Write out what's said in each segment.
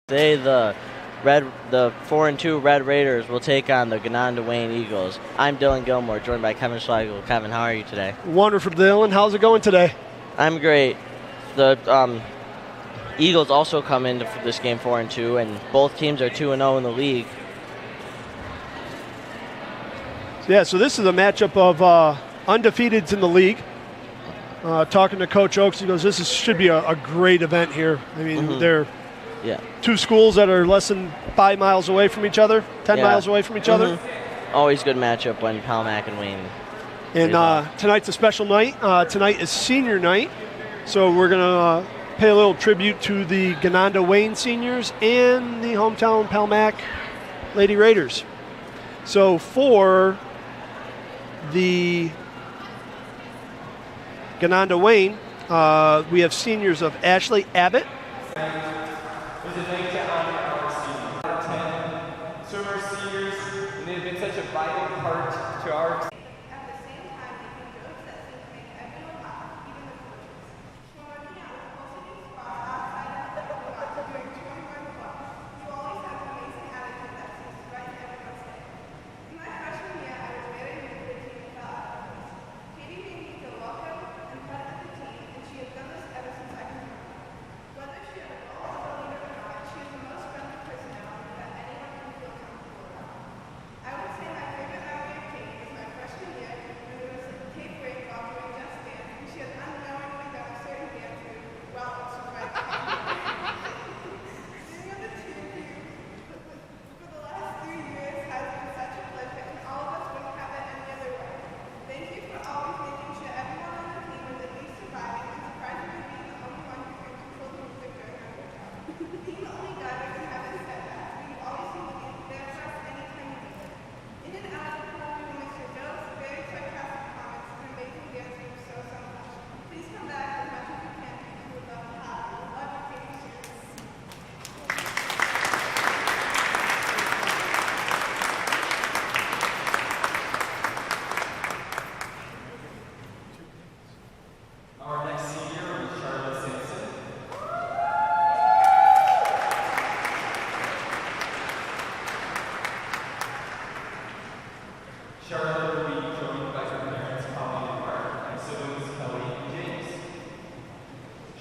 Today, the 4-2 Red Raiders will take on the Gananda Wayne Eagles. I'm Dylan Gilmore, joined by Kevin Schlegel. Kevin, how are you today? Wonderful, Dylan. How's it going today? I'm great. The Eagles also come into this game 4-2, and both teams are 2-0 in the league. Yeah, so this is a matchup of undefeateds in the league. Talking to Coach Oakes, he goes, should be a great event here. I mean, they're two schools that are less than 5 miles away from each other, 10 miles away from each other. Always good matchup when Palmac and Wayne. And tonight's a special night. Tonight is senior night, so we're going to pay a little tribute to the Gananda Wayne seniors and the hometown Palmac Lady Raiders. So for the Gananda Wayne, we have seniors of Ashley Abbott. There's a night to honor our seniors. 10 swimmer seniors, and they've been such a vital part to our team. At the same time, making jokes that seem to make everyone laugh, even the coaches. When working out with posting squat outside of the squat doing 21 plus, you always have an amazing attitude that seems to brighten everyone's day. In my freshman year, I was very new to the team and felt out of place. Katie made me feel welcome and part of the team, and she has done this ever since I can remember. Whether she had a goal as a leader or not, she is the most friendly personality that anyone can feel comfortable around. I would say my favorite memory of Kate is my freshman year when there was a tape break while doing Just Dance, and she had unknowingly done a certain dance move while it was right Being on the team for the last 3 years has been such a pleasure, and all of us wouldn't have it any other way. Thank you for always making sure everyone on the team is at least surviving and surprisingly being the only one who can control the music during our workout. Being the only guy that can have his setbacks, but you always seem to be there for us anytime you need it. In and out of the pool, we will miss your jokes, very sarcastic comments, and amazing dance moves so much. Please come back as much as you can because we would love to have you. Love your Katie students. Our next senior is Charlotte Simpson. Charlotte will be joined by her parents, Polly and Mark, and siblings Kelly and James.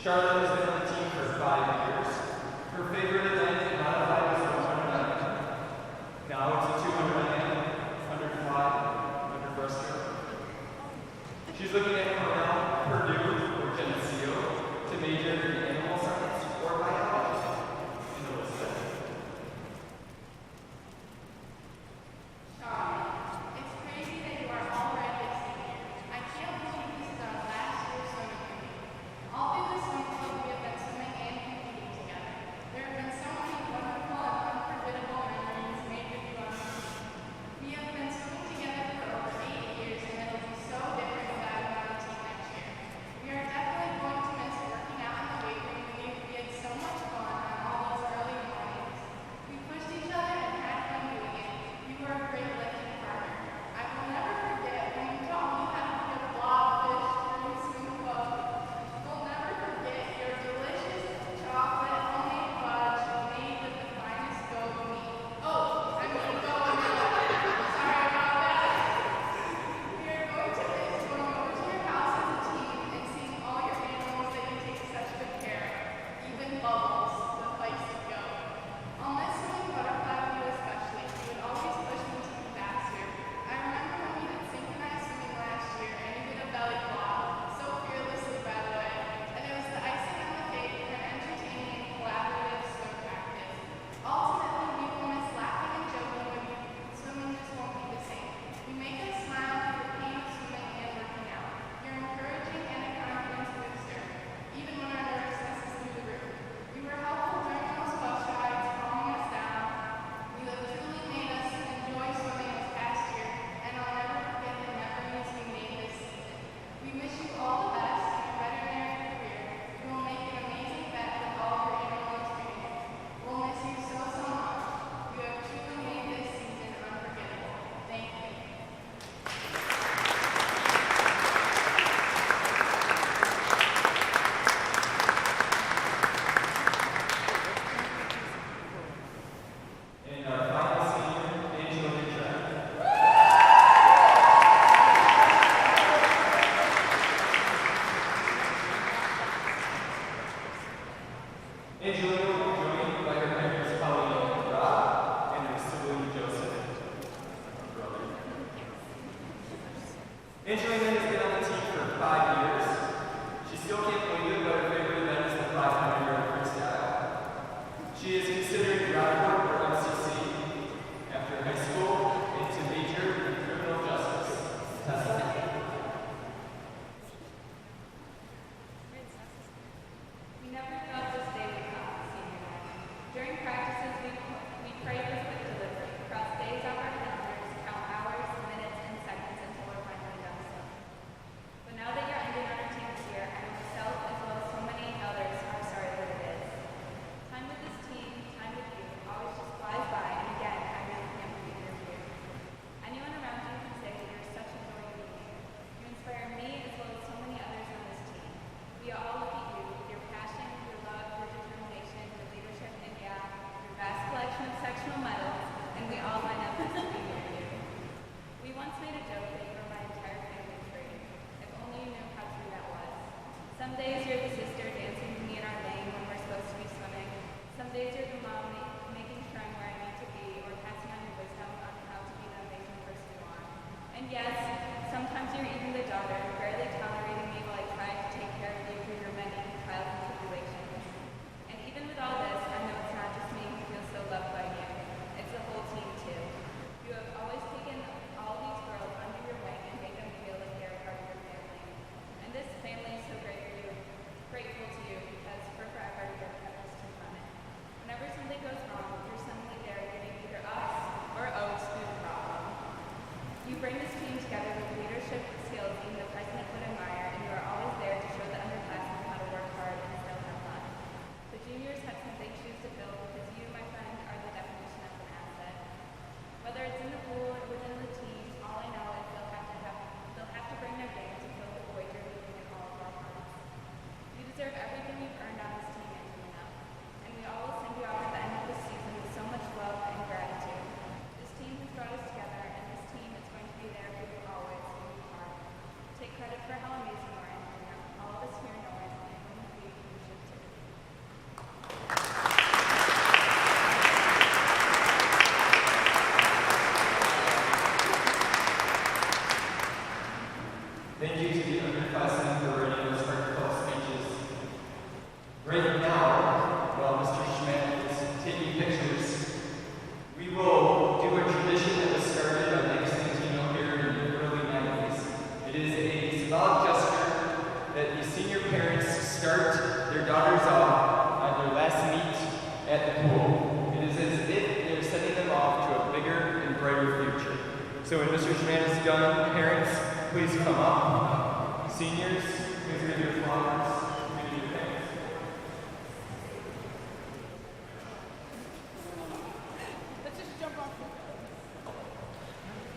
Charlotte has been on the team for 5 years. Her favorite event in modified was the 100 m. Now it's a 200 m, under 5, under breaststroke. She's looking at Cornell, Purdue, or Geneseo to major in animal science or biology in the list section. It's crazy that you are already a senior. I can't believe this is our last year swimming meeting. All through this summer club, we have been swimming and competing together. There have been so many wonderful and unforgettable memories made with you on the team. We have been swimming together for over 8 years, and it'll be so different without you on the team. Some days you're the sister dancing with me in our lane when we're supposed to be swimming. Some days you're the mom making sure I'm where I need to be or passing on your wisdom on how to be the amazing person you are. And yes, sometimes you're even the daughter, barely tolerating me while I try to take care of you through your many trials and tribulations. And even with all this, I know it's not just me who feels so loved by you. It's the whole team too. You have always taken all these girls under your wing and made them feel like they're a part of your family. And this family is so grateful to you because for forever you have kept this team running. Whenever something goes wrong, you're suddenly there giving either us or Oaks through the problem. You bring this team together with leadership skills even the president would admire, and you are always there to show the underclassmen how to work hard and still have fun. The juniors have some big shoes to fill because you, my friend, are the definition of an asset. Whether it's in the pool or within the team, all I know is they'll have to bring their game to fill the void you're leaving in all of our hearts. You deserve everything you've earned on this team, Angelina, and we all will send you out at the end of this season with so much love and gratitude. This team has brought us together, and this team is going to be there for you always in your heart. Take credit for how amazing you are, Angelina. All of us here know it, and when you leave, you should too. Thank you to the underclassmen for writing those heartfelt speeches. Right now, while Mr. Schmidt is taking pictures, we will do a tradition that was started on Lake Santino here in the early 90s. It is a symbolic gesture that the senior parents start their daughters off on their last meet at the pool. It is as if they're sending them off to a bigger and brighter future. So when Mr. Schmidt is done, parents, please come up. Seniors, please read your flowers. Read your thanks.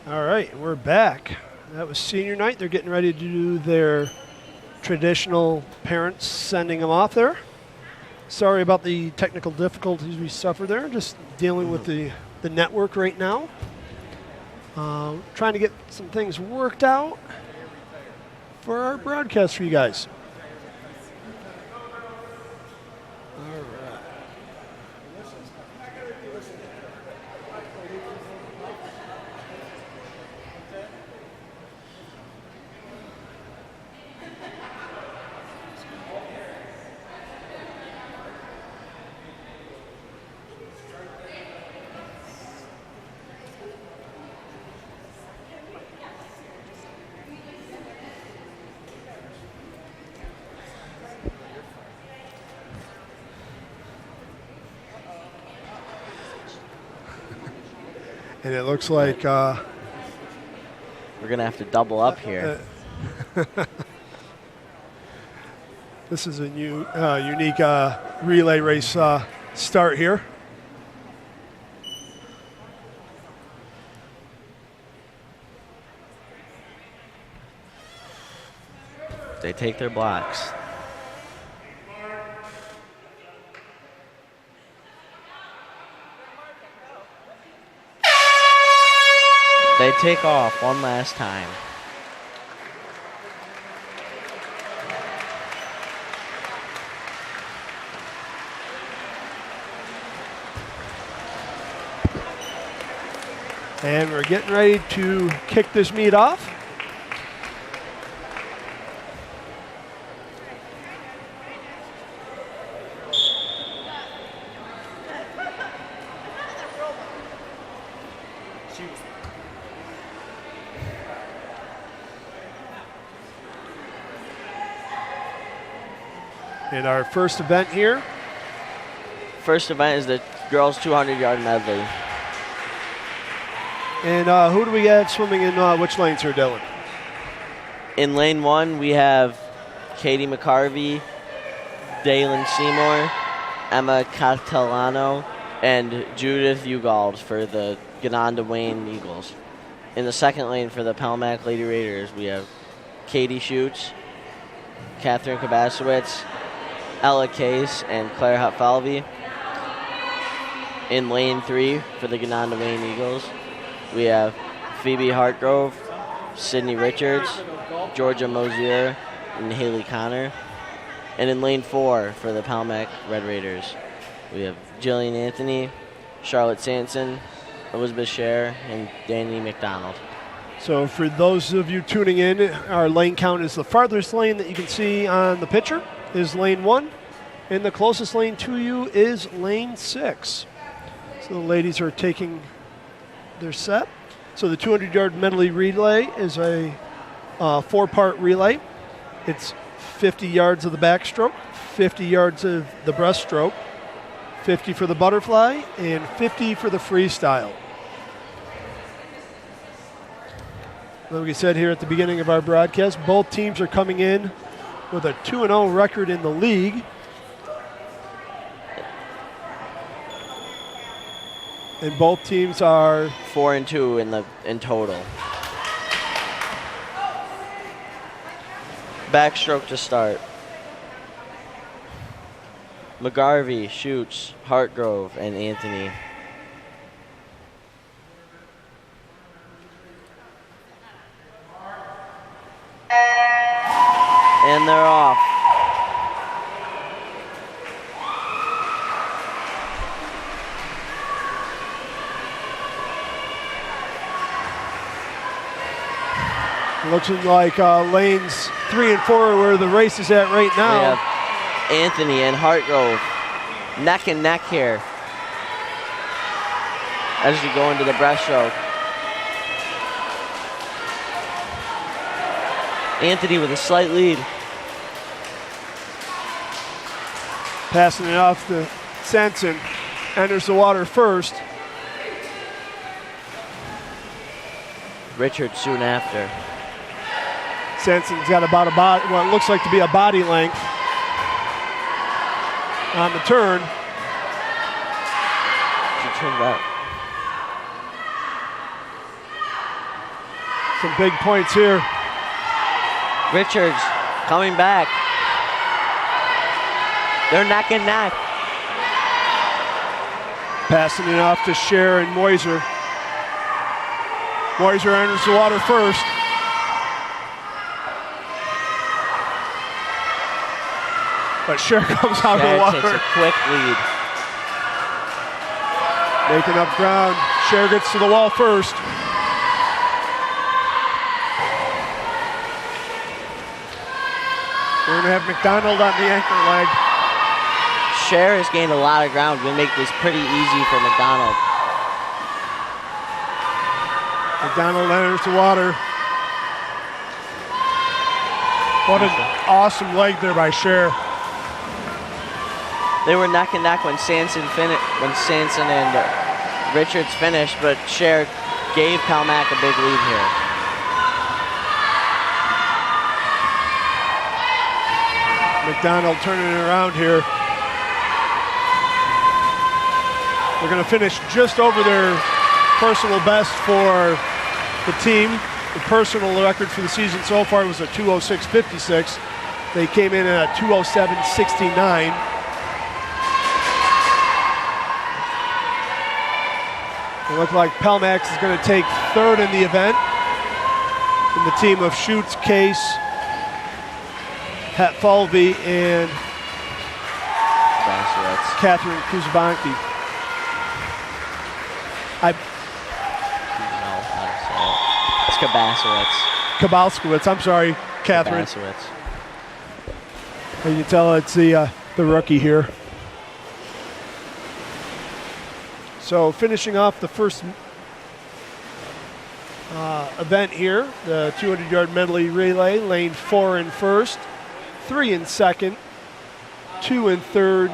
All right, we're back. That was senior night. They're getting ready to do their traditional parents sending them off there. Sorry about the technical difficulties we suffered there. Just dealing with the network right now. Trying to get some things worked out for our broadcast for you guys. All right. And it looks like We're going to have to double up here. this is a new, unique relay race start here. They take their blocks. They take off one last time. And we're getting ready to kick this meet off. In our first event here. First event is the girls 200-yard medley. And who do we got swimming in which lanes here, Dylan? In lane 1, we have Katie McCarvey, Dalen Seymour, Emma Catalano, and Judith Ugald for the Gananda Wayne Eagles. In the second lane for the Palmac Lady Raiders, we have Katie Schutz, Catherine Kabasowitz, Ella Case, and Claire Hutfalvey. In lane 3 for the Gananda Wayne Eagles, we have Phoebe Hartgrove, Sydney Richards, Georgia Mosier, and Haley Connor. And in lane 4 for the Palmac Red Raiders, we have Jillian Anthony, Charlotte Sanson, Elizabeth Scher, and Danny McDonald. So for those of you tuning in, our lane count is the farthest lane that you can see on the picture is lane 1, and the closest lane to you is lane 6. So the ladies are taking their set. So the 200-yard medley relay is a 4-part relay. It's 50 yards of the backstroke, 50 yards of the breaststroke, 50 for the butterfly, and 50 for the freestyle. Like we said here at the beginning of our broadcast, both teams are coming in with a 2-0 record in the league. And both teams are 4-2 in total. Backstroke to start. McGarvey, Schutz, Hartgrove, and Anthony. And they're off. Looks like lanes 3 and 4 are where the race is at right now. We have Anthony and Hartgrove neck and neck here as we go into the breaststroke. Anthony with a slight lead. Passing it off to Sanson. Enters the water first. Richard soon after. Sanson's got about what it looks like to be a body length on the turn. She turned out. Some big points here. Richards coming back. They're neck and neck. Passing it off to Scher and Moiser. Moiser enters the water first. But Scher comes out of the water. Takes a quick lead. Making up ground. Scher gets to the wall first. We're going to have McDonald on the anchor leg. Scher has gained a lot of ground. We'll make this pretty easy for McDonald. McDonald enters the water. What an awesome leg there by Scher. They were neck and neck when Sanson and Richards finished, but Scher gave Palmac a big lead here. McDonald turning it around here. They're going to finish just over their personal best for the team. The personal record for the season so far was a 2:06.56. They came in at a 2:07.69. It looked like Palmax is going to take third in the event. And the team of Schutz, Case, Pat Falvey, and Catherine Kuzabanki. It's Kabalskowitz, I'm sorry, Catherine. Kabasowitz. You can tell it's the rookie here. So finishing off the first event here, the 200-yard medley relay, lane 4 in first, 3 in second, 2 in third,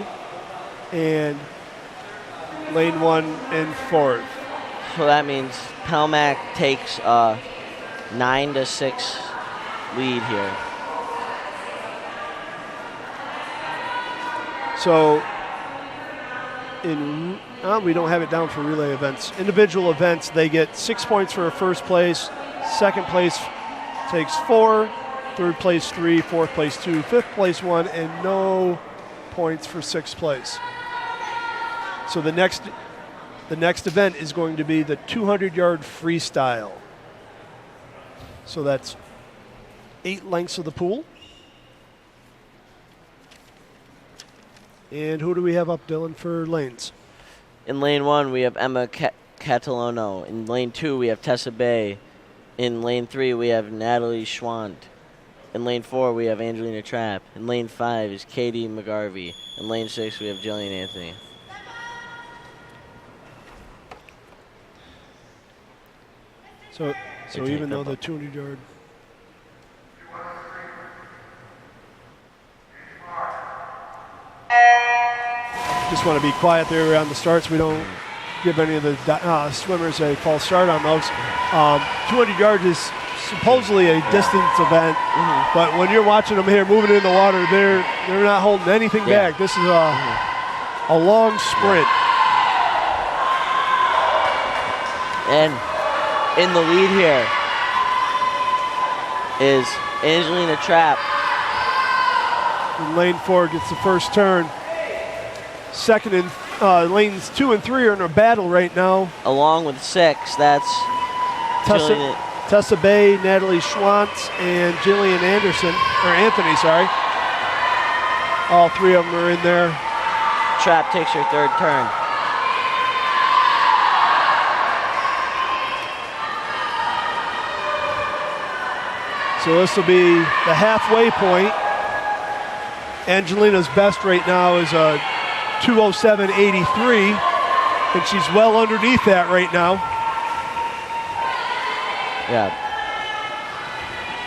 and lane 1 in fourth. So that means Palmac takes a 9-6 lead here. So we don't have it down for relay events. Individual events, they get 6 points for a first place. Second place takes 4. Third place 3. Fourth place 2. Fifth place 1. And no points for sixth place. So the next event is going to be the 200-yard freestyle. So that's 8 lengths of the pool. And who do we have up, Dylan, for lanes? In lane 1, we have Emma Catalano. In lane 2, we have Tessa Bay. In lane 3, we have Natalie Schwant. In lane 4, we have Angelina Trapp. In lane 5 is Katie McGarvey. In lane 6, we have Jillian Anthony. So even though the 200-yard... Just want to be quiet there on the starts. We don't give any of the swimmers a false start on those. 200 yards is supposedly a distance event, but when you're watching them here moving in the water, they're not holding anything back. This is a long sprint. And in the lead here is Angelina Trapp. And lane 4 gets the first turn. Second and lanes 2 and 3 are in a battle right now. Along with 6, that's Tessa Bay, Natalie Schwantz, and Jillian Anthony, sorry. All 3 of them are in there. Trapp takes her third turn. So this will be the halfway point. Angelina's best right now is a 2:07.83, and she's well underneath that right now. Yeah.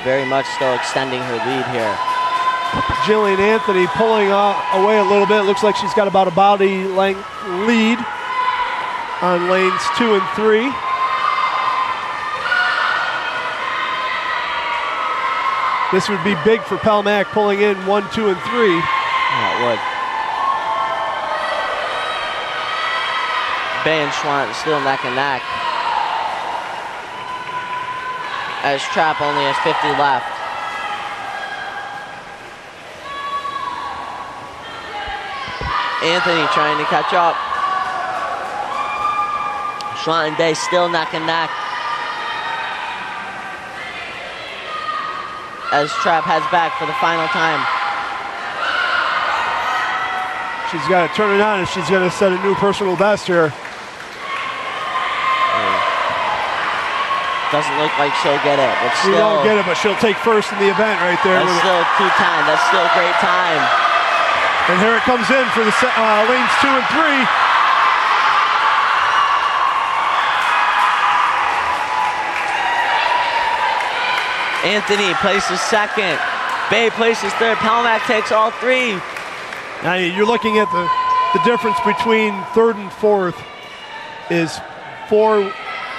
Very much still extending her lead here. Jillian Anthony pulling away a little bit. Looks like she's got about a body length lead on lanes 2 and 3. This would be big for Palmac, pulling in 1, 2, and 3. Yeah, it would. Bay and Schwant still neck and neck. As Trapp only has 50 left. Anthony trying to catch up. Schwant and Bay still neck and neck. As Trapp heads back for the final time. She's got to turn it on if she's going to set a new personal best here. Doesn't look like she'll get it, but She still. won't get it, but she'll take first in the event right there. That's still good time. That's still a great time. And here it comes in for the lanes 2 and 3. Anthony places second. Bay places third. Palmac takes all 3. Now you're looking at the difference between third and fourth is 4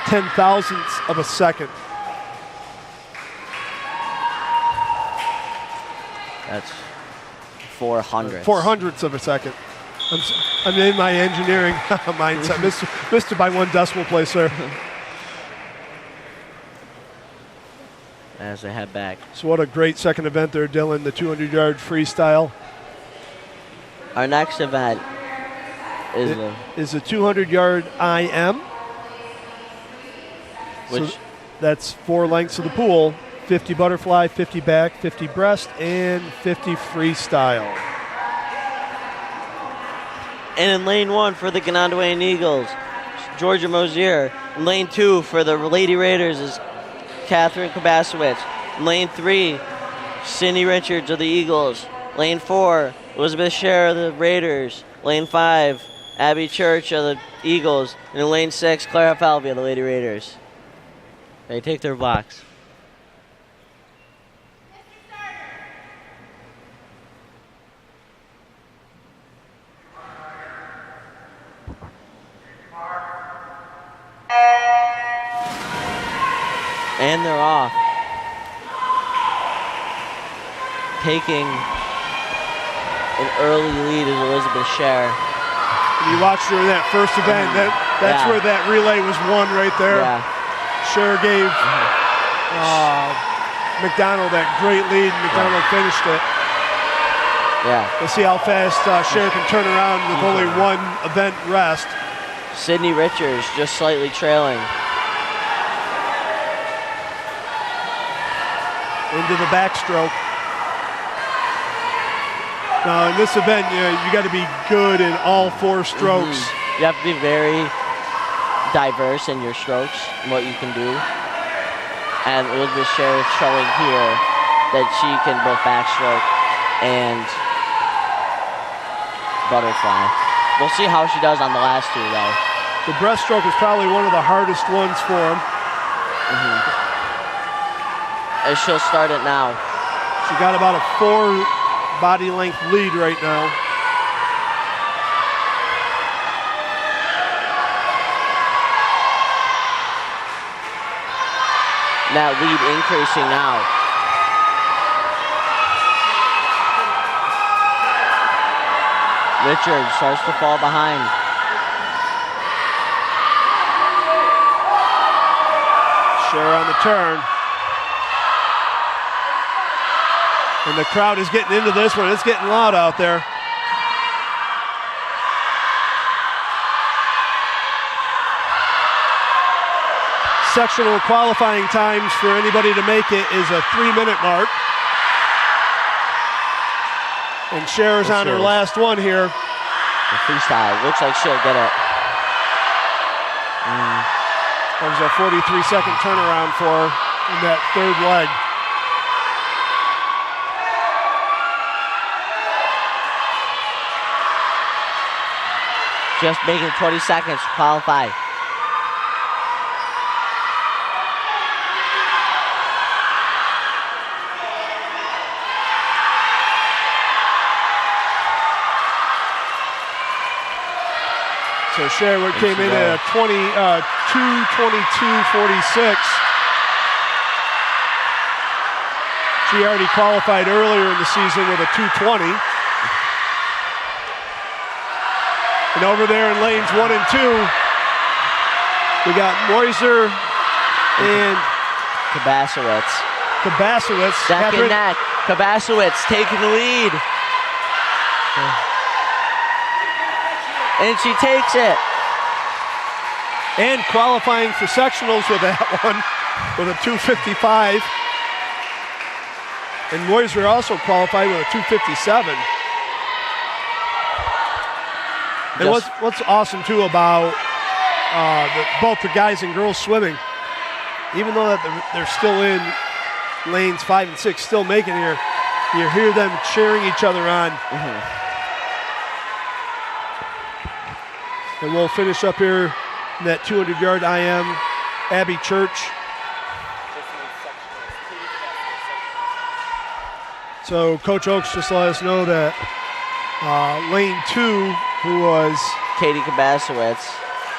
ten-thousandths of a second. That's 400. 400ths of a second. I'm in my engineering mindset. Missed it by 1 decimal place there. As they head back. So what a great second event there, Dylan, the 200-yard freestyle. Our next event is a 200-yard IM. Which so that's 4 lengths of the pool, 50 butterfly, 50 back, 50 breast, and 50 freestyle. And in lane 1 for the Gananda Wayne Eagles, Georgia Mosier. In lane 2 for the Lady Raiders is Catherine Kabasowicz. In lane 3, Cindy Richards of the Eagles. Lane 4, Elizabeth Scher of the Raiders. Lane 5, Abby Church of the Eagles. And in lane 6, Clara Falvey of the Lady Raiders. They take their blocks. And they're off. Taking an early lead is Elizabeth Scher. You watched her in that first event. That's where that relay was won right there. Yeah. Scher gave McDonald that great lead, and McDonald finished it. Yeah. Let's see how fast Scher can turn around with only 1 event rest. Sydney Richards just slightly trailing. Into the backstroke. Now in this event, you got to be good in all 4 strokes. You have to be very diverse in your strokes and what you can do. And Elizabeth Scher is showing here that she can both backstroke and butterfly. We'll see how she does on the last 2 though. The breaststroke is probably one of the hardest ones for him. As she'll start it now. She got about a 4 body length lead right now. That lead increasing now. Richard starts to fall behind. Scher on the turn. And the crowd is getting into this one. It's getting loud out there. Sectional qualifying times for anybody to make it is a 3-minute mark. And Scher's on her last one here. The freestyle. Looks like she'll get it. That was a 43-second turnaround for her in that 3rd leg. Just making 20 seconds to qualify. So Scher came in at a 2:22.46. She already qualified earlier in the season with a 2:20. And over there in lanes 1 and 2, we got Moiser and Kabasowitz. Neck and neck. Kabasowitz taking the lead. And she takes it. And qualifying for sectionals with that one, with a 2:55. And Moiser also qualified with a 2:57. And what's awesome too about both the guys and girls swimming, even though that they're still in lanes 5 and 6, still making here, you hear them cheering each other on. And we'll finish up here in that 200-yard IM, Abby Church. So Coach Oakes just let us know that lane 2, who was Katie Kabasowitz,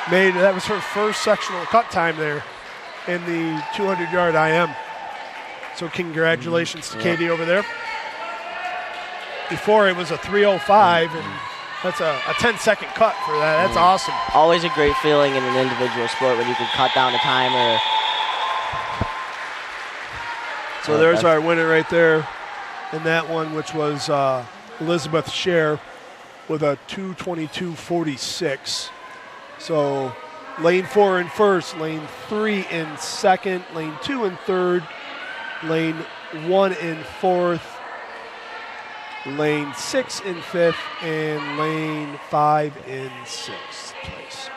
that was her first sectional cut time there in the 200-yard IM. So congratulations to Katie over there. Before it was a 3:05, and that's a 10-second cut for that. That's awesome. Always a great feeling in an individual sport when you can cut down a timer. So there's our winner right there in that one, which was Elizabeth Scher with a 2:22.46. So lane 4 in first, lane 3 in second, lane 2 in third, lane 1 in fourth, lane 6 in fifth, and lane 5 in sixth place.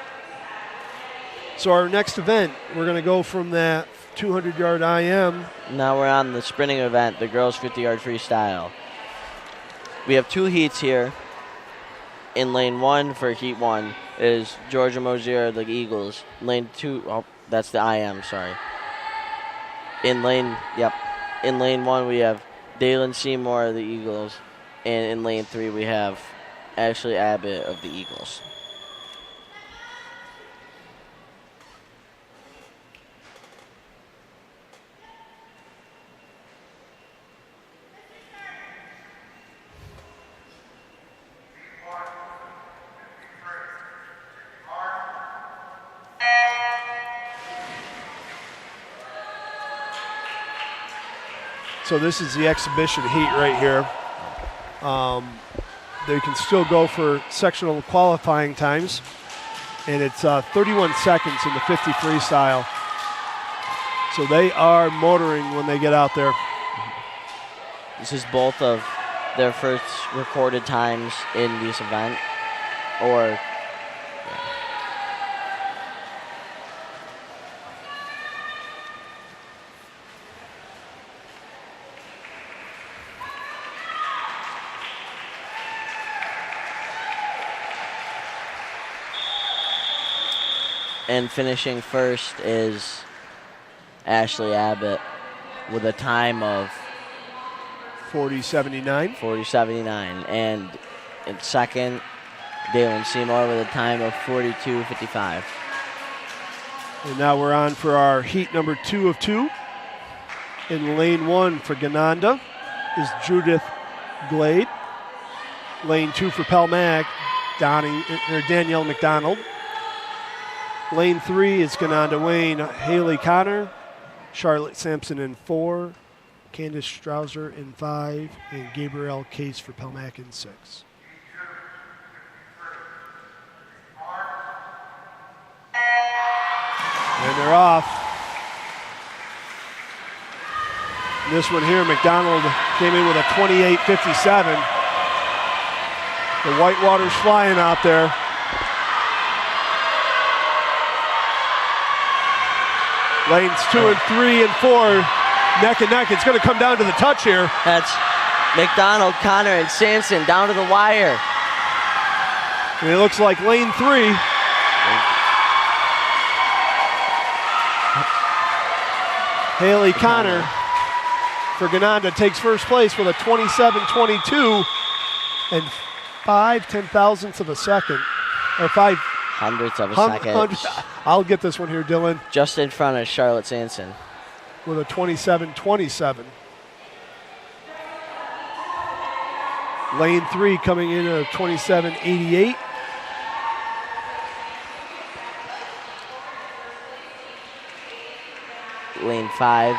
So our next event, we're going to go from that 200-yard IM. Now we're on the sprinting event, the girls 50-yard freestyle. We have 2 heats here. In lane 1 for heat 1 is Georgia Mosier, the Eagles. Lane 2, that's the IM, sorry. In lane 1 we have Dalen Seymour, the Eagles. And in lane 3 we have Ashley Abbott of the Eagles. So this is the exhibition heat right here. They can still go for sectional qualifying times, and it's 31 seconds in the 50 freestyle. So they are motoring when they get out there. This is both of their first recorded times in this event. Or and finishing first is Ashley Abbott with a time of 40.79. 40.79. And in second, Dalen Seymour with a time of 42.55. And now we're on for our heat number 2 of 2. In lane 1 for Gananda is Judith Glade. Lane 2 for Pelmac, Danielle McDonald. Lane 3 is Gananda Wayne, Haley Connor, Charlotte Sampson in 4, Candace Strouser in 5, and Gabrielle Case for Pelmac in 6. And they're off. This one here, McDonald came in with a 28.57. The Whitewater's flying out there. Lanes 2 and 3 and 4, neck and neck. It's going to come down to the touch here. That's McDonald, Connor, and Sampson down to the wire. And it looks like lane 3. Haley Connor for Gananda takes first place with a 27.22 and 5/10,000ths of a second, or 5 hundredths of a second. I'll get this one here, Dylan. Just in front of Charlotte Sampson. With a 27.27. Lane 3 coming in at a 27.88. Lane 5 in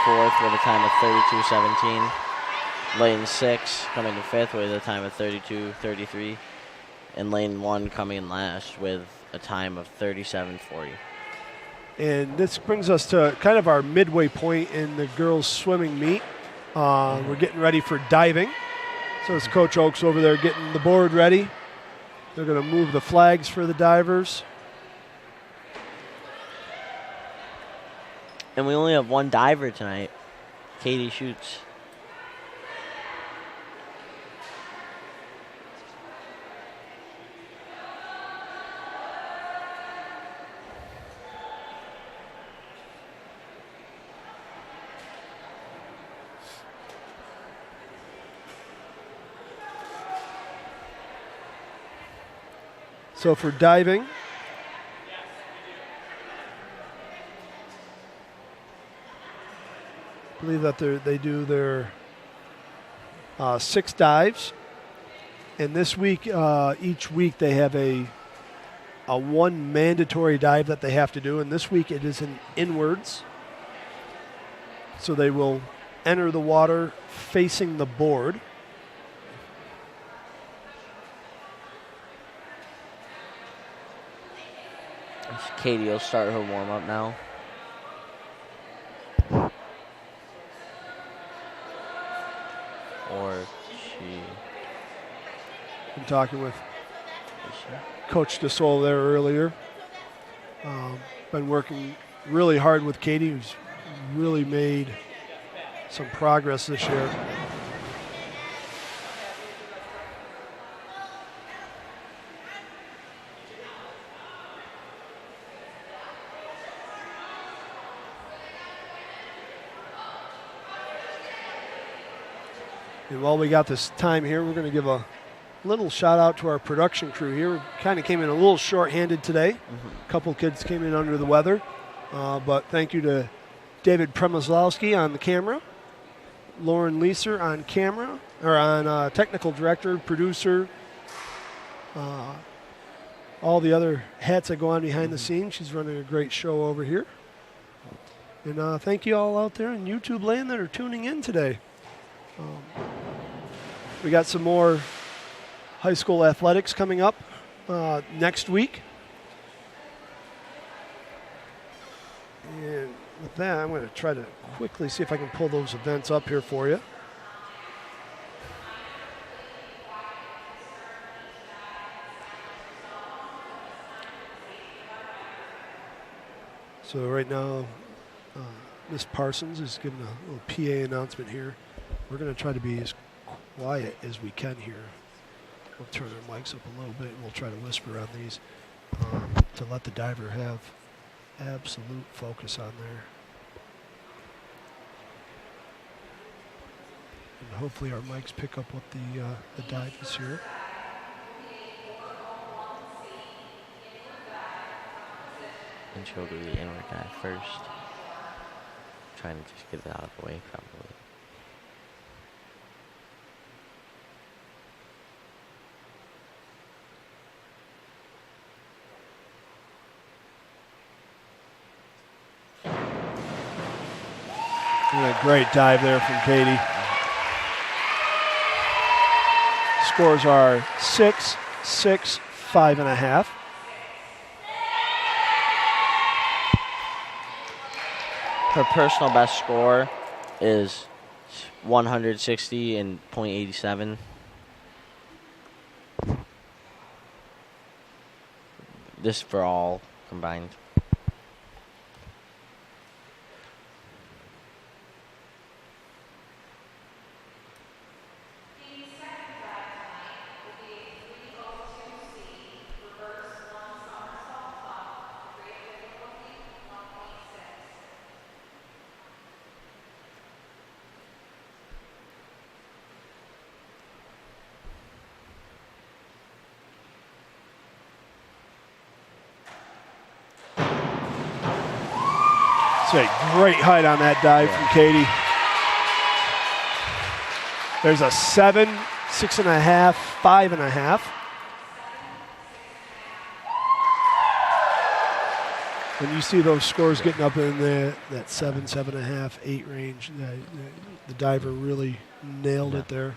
fourth with a time of 32.17. Lane 6 coming in fifth with a time of 32.33. And lane 1 coming in last with a time of 37.40. And this brings us to kind of our midway point in the girls' swimming meet. We're getting ready for diving. So it's Coach Oakes over there getting the board ready. They're going to move the flags for the divers. And we only have one diver tonight. Katie Schutz. So for diving, I believe that they do their 6 dives. And this week, each week they have a one mandatory dive that they have to do. And this week it is in inwards. So they will enter the water facing the board. Katie will start her warm-up now. Or she... I'm talking with Coach DeSole there earlier. Been working really hard with Katie, who's really made some progress this year. And while we got this time here, we're going to give a little shout out to our production crew here. We kind of came in a little short-handed today. A couple kids came in under the weather. But thank you to David Premyslovsky on the camera, Lauren Leasor on camera, or on technical director, producer, all the other hats that go on behind the scenes. She's running a great show over here. And thank you all out there in YouTube land that are tuning in today. We got some more high school athletics coming up next week. And with that, I'm going to try to quickly see if I can pull those events up here for you. So right now, Miss Parsons is giving a little PA announcement here. We're going to try to be as quiet as we can here. We'll turn our mics up a little bit and we'll try to whisper on these to let the diver have absolute focus on there. And hopefully our mics pick up what the dive is here. And she'll do the inward dive first. Trying to just get it out of the way, probably. And a great dive there from Katie. Scores are 6, 6, 5.5. Her personal best score is 160 and .87. This for all combined. It's a great height on that dive from Katie. There's a 7, 6.5, 5.5. When you see those scores getting up in that 7, 7.5, 8 range, the diver really nailed it there.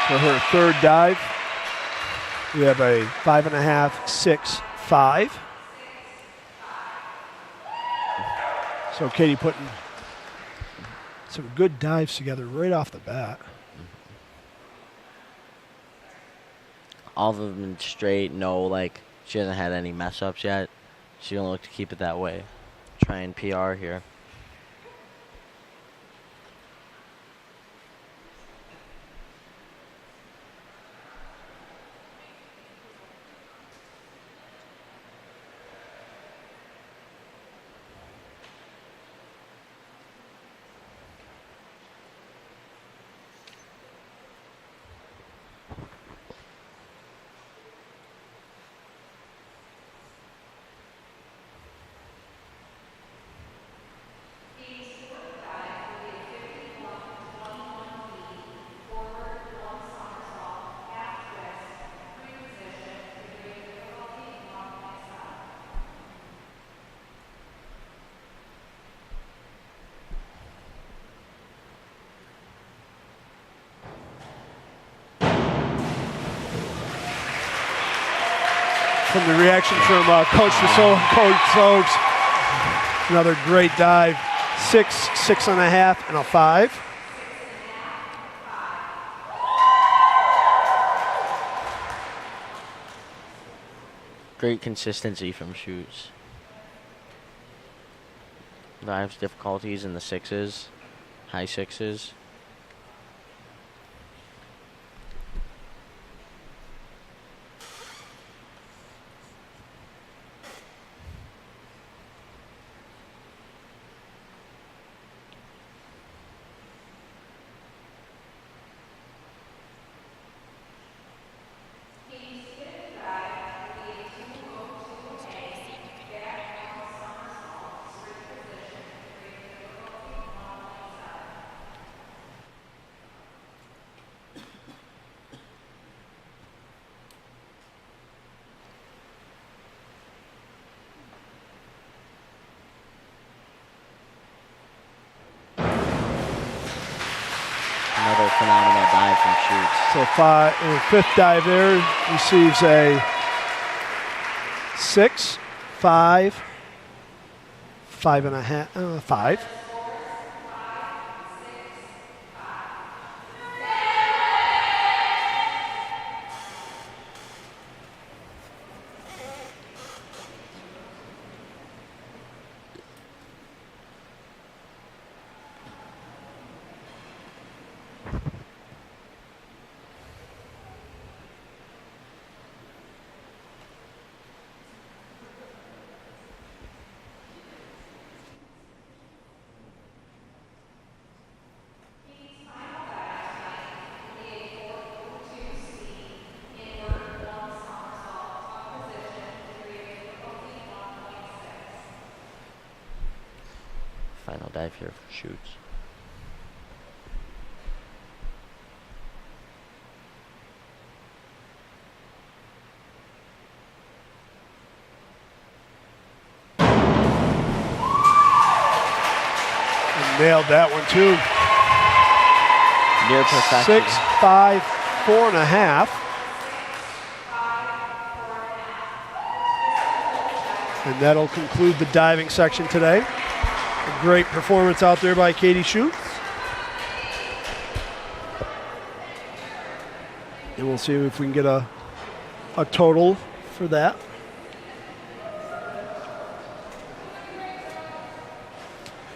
For her third dive, we have a 5.5, 6, 5. So Katie putting some good dives together right off the bat. All of them straight, she hasn't had any mess ups yet. She's going to look to keep it that way. Try and PR here. From the reaction from Coach Deso and Coach Stokes, another great dive, 6, 6.5, and a 5. Great consistency from shoots. Dives difficulties in the 6s, high 6s. phenomenal dive from shoots. So fifth dive there receives a 6, 5, 5.5, 5. Final dive here for shoots. And nailed that one too. Near perfection. 6, 5, 4.5. And that'll conclude the diving section today. A great performance out there by Katie Schutz. And we'll see if we can get a total for that.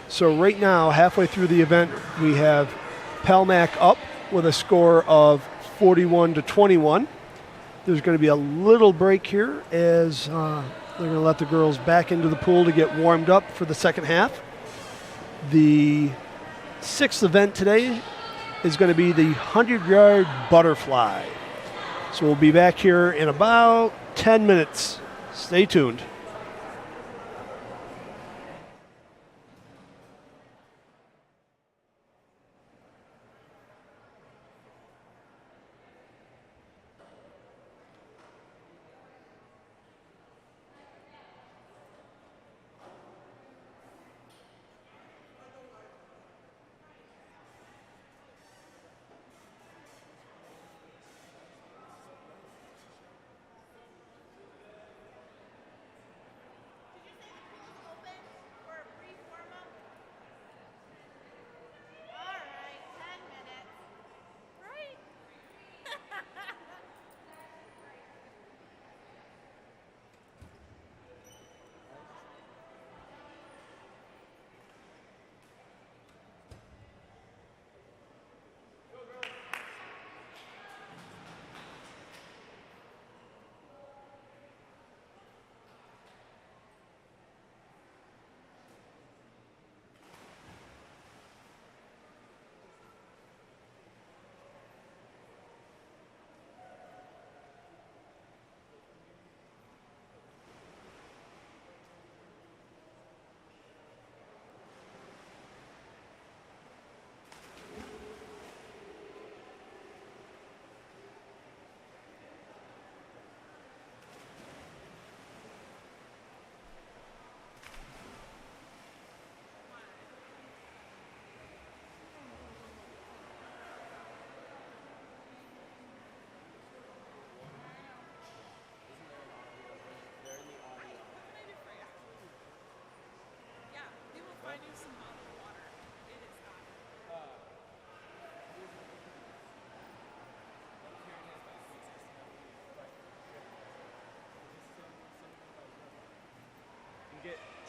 So right now, halfway through the event, we have Palmac up with a score of 41-21. There's going to be a little break here as they're going to let the girls back into the pool to get warmed up for the second half. The sixth event today is going to be the 100-yard butterfly. So we'll be back here in about 10 minutes. Stay tuned.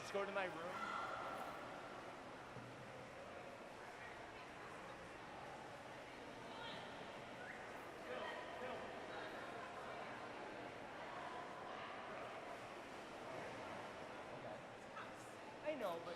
Just go to my room. I know, but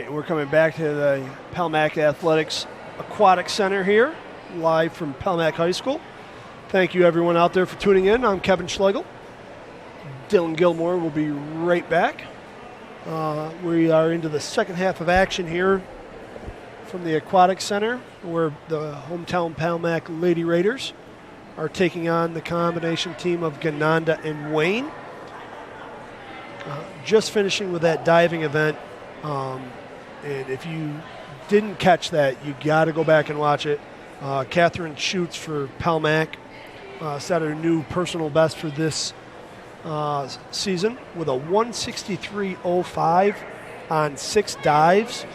right, we're coming back to the Palmac Athletics Aquatic Center here, live from Palmac High School. Thank you everyone out there for tuning in. I'm Kevin Schlegel. Dylan Gilmore will be right back. We are into the second half of action here from the Aquatic Center, where the hometown Palmac Lady Raiders are taking on the combination team of Gananda and Wayne. Just finishing with that diving event. And if you didn't catch that, you got to go back and watch it. Catherine Schutz for Palmac set her new personal best for this season with a 163.05 on 6 dives.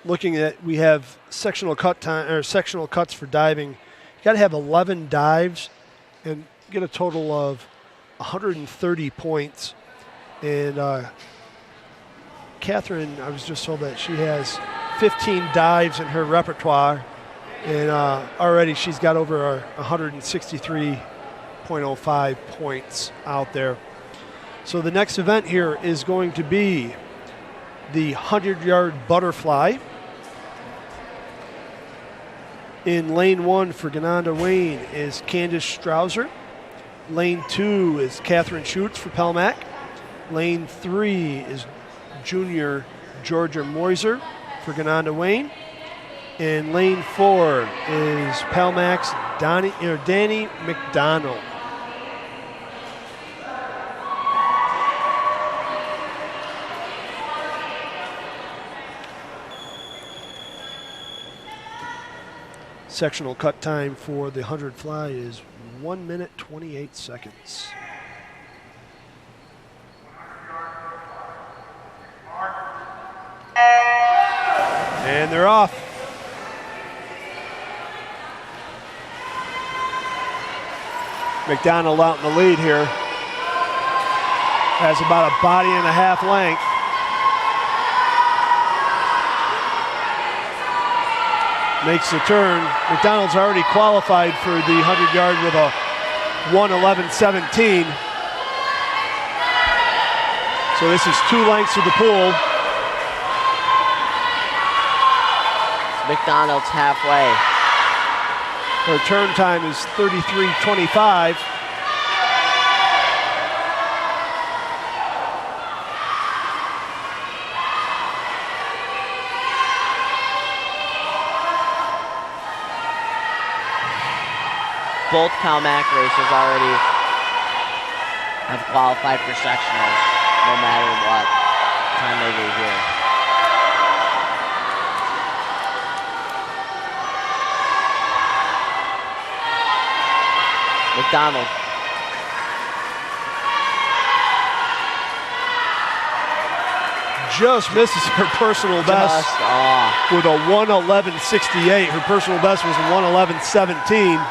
Looking at, we have sectional cut time or sectional cuts for diving. You got to have 11 dives and get a total of 130 points. And Catherine, I was just told that she has 15 dives in her repertoire, and already she's got over 163.05 points out there. So the next event here is going to be the 100-yard butterfly. In lane 1 for Gananda Wayne is Candace Strouser. Lane 2 is Catherine Schutz for Palmac. Lane 3 is junior Georgia Moiser for Gananda Wayne. And lane 4 is Palmac's Danny McDonald. Sectional cut time for the 100 fly is 1 minute 28 seconds. And they're off. McDonald out in the lead here. Has about a body and a half length. Makes the turn. McDonald's already qualified for the 100-yard with a 1:11.17. So this is 2 lengths of the pool. McDonald's halfway. Her turn time is 33:25. Both Palmac racers already have qualified for sectionals, no matter what time they leave here. McDonald. Just misses her personal best Just off. with a 1:11.68. Her personal best was a 1:11.17.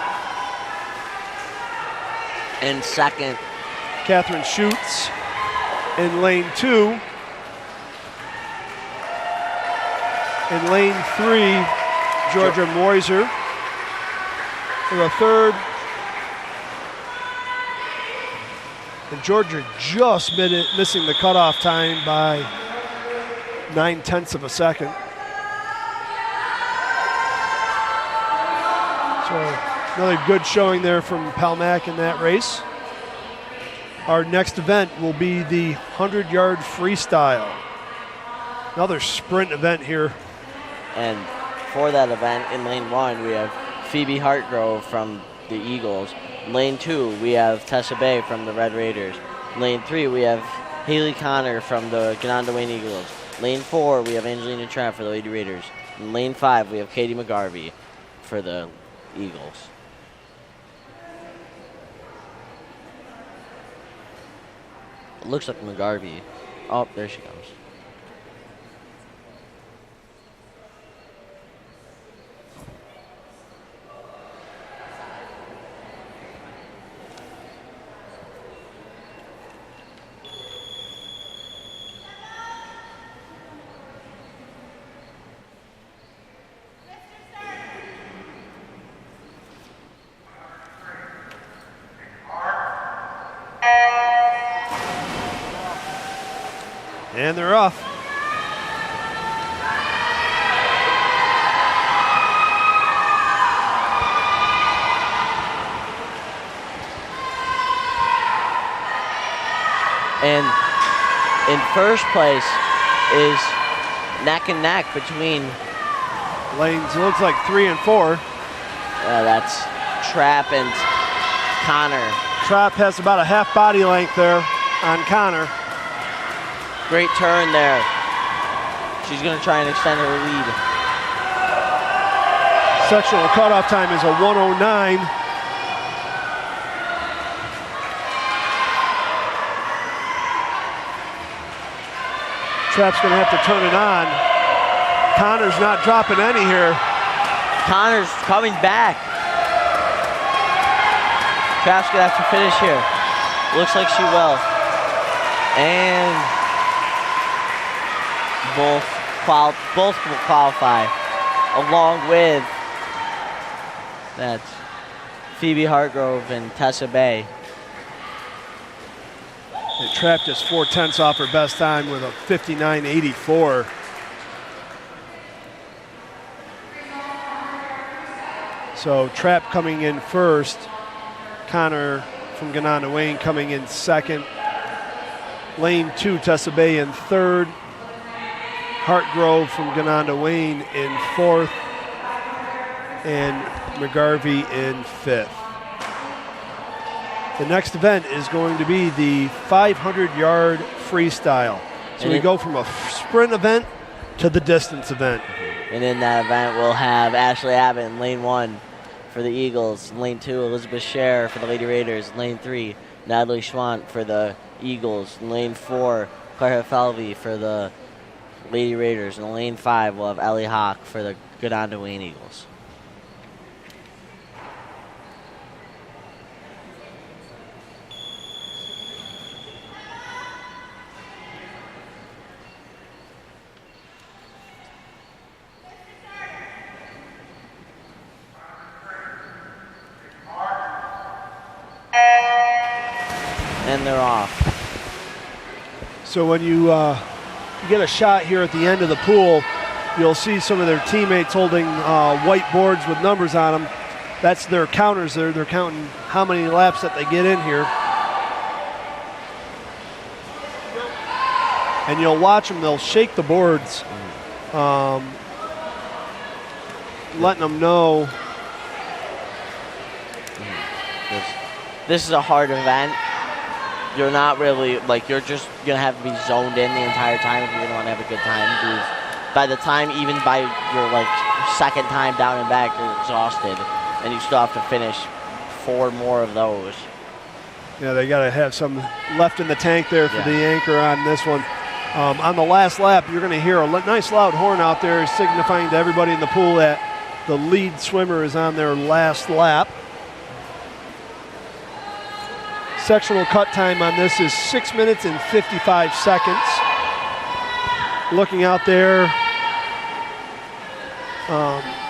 In second. Catherine Schutz in lane 2. In lane 3, Georgia Moiser for the third. And Georgia just missing the cutoff time by 9/10 of a second. So another good showing there from Palmac in that race. Our next event will be the 100-yard freestyle. Another sprint event here. And for that event, in lane 1, we have Phoebe Hartgrove from the Eagles. Lane 2, we have Tessa Bay from the Red Raiders. Lane 3, we have Haley Connor from the Gananda Wayne Eagles. Lane 4, we have Angelina Trapp for the Lady Raiders. In lane 5, we have Katie McGarvey for the Eagles. It looks like McGarvey. Oh, there she comes. And they're off. And in first place is neck and neck between. Lanes looks like 3 and 4. That's Trapp and Connor. Trapp has about a half body length there on Connor. Great turn there. She's going to try and extend her lead. Sectional cutoff time is a 1:09. Trapp's going to have to turn it on. Connor's not dropping any here. Connor's coming back. Trapp's going to have to finish here. Looks like she will. And both will qualify, along with that's Phoebe Hartgrove and Tessa Bay. And Trapp just 4/10 off her best time with a 59.84. So Trapp coming in first. Connor from Gananda Wayne coming in second. Lane 2, Tessa Bay in third. Hartgrove from Gananda Wayne in fourth. And McGarvey in fifth. The next event is going to be the 500-yard freestyle. So we go from a sprint event to the distance event. And in that event, we'll have Ashley Abbott in lane 1 for the Eagles. Lane 2, Elizabeth Scher for the Lady Raiders. Lane 3, Natalie Schwant for the Eagles. Lane 4, Claire Falvey for the Lady Raiders. And lane 5, we'll have Ellie Hawk for the Gananda Wayne Eagles. And they're off. So when you get a shot here at the end of the pool, you'll see some of their teammates holding white boards with numbers on them. That's their counters there. They're counting how many laps that they get in here. And you'll watch them, they'll shake the boards, letting them know. This is a hard event. You're not really, you're just going to have to be zoned in the entire time if you're going to want to have a good time. Because by the time, even by your, second time down and back, you're exhausted. And you still have to finish 4 more of those. Yeah, they got to have some left in the tank there for the anchor on this one. On the last lap, you're going to hear a nice loud horn out there signifying to everybody in the pool that the lead swimmer is on their last lap. Sectional cut time on this is 6 minutes and 55 seconds. Looking out there,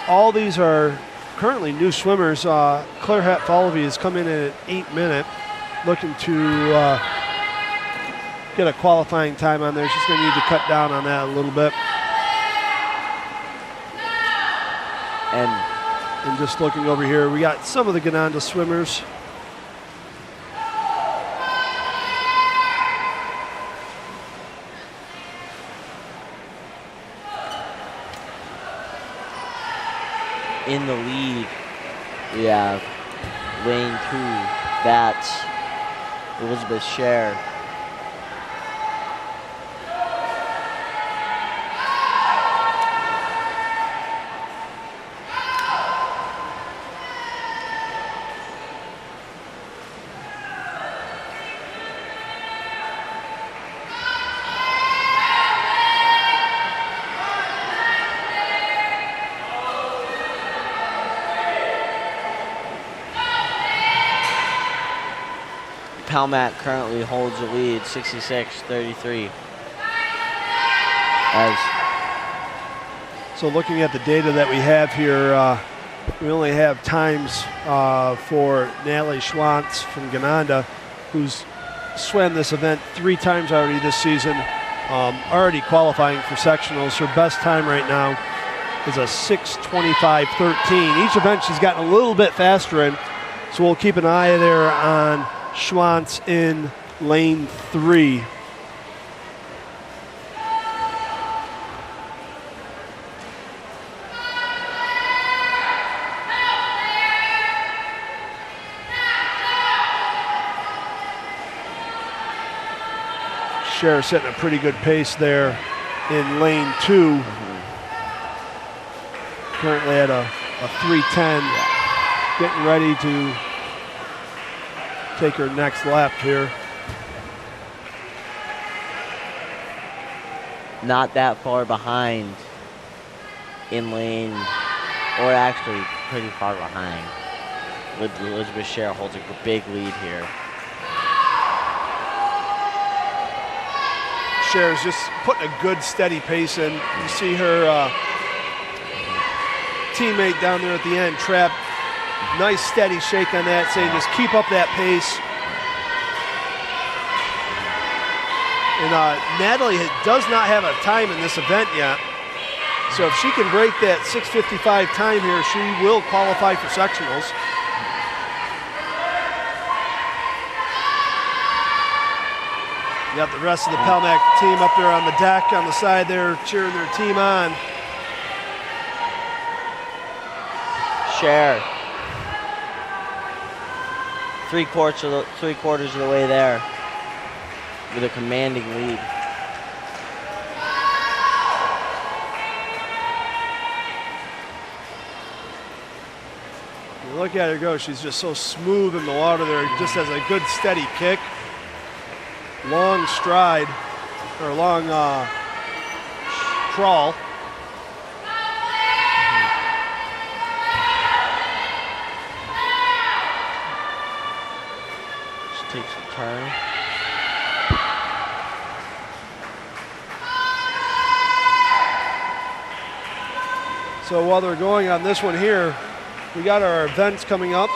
all these are currently new swimmers. Claire Hatfolvey has come in at an 8 minute, looking to get a qualifying time on there. She's going to need to cut down on that a little bit. And just looking over here, we got some of the Gananda swimmers. In the lead, we have lane 2, that's Elizabeth Scher. Palmat currently holds the lead, 66-33. So looking at the data that we have here, we only have times for Natalie Schwantz from Gananda, who's swam this event 3 times already this season. already qualifying for sectionals. Her best time right now is a 6:25.13. Each event she's gotten a little bit faster in, so we'll keep an eye there on Schwantz in lane 3. Cher setting a pretty good pace there in lane 2. Currently at a 3:10, getting ready to take her next lap here. Not that far behind in lane, or actually pretty far behind. Elizabeth Cher holds a big lead here. Cher's just putting a good steady pace in. You see her teammate down there at the end, Trapp, nice steady shake on that, saying just keep up that pace. And Natalie does not have a time in this event yet. So if she can break that 6:55 time here, she will qualify for sectionals. You got the rest of the Pelmac team up there on the deck, on the side there, cheering their team on. Cher. Three quarters of the way there with a commanding lead. You look at her go, she's just so smooth in the water there, just has a good steady kick. Long stride, or long crawl. She takes a turn. So while they're going on this one here, we got our events coming up.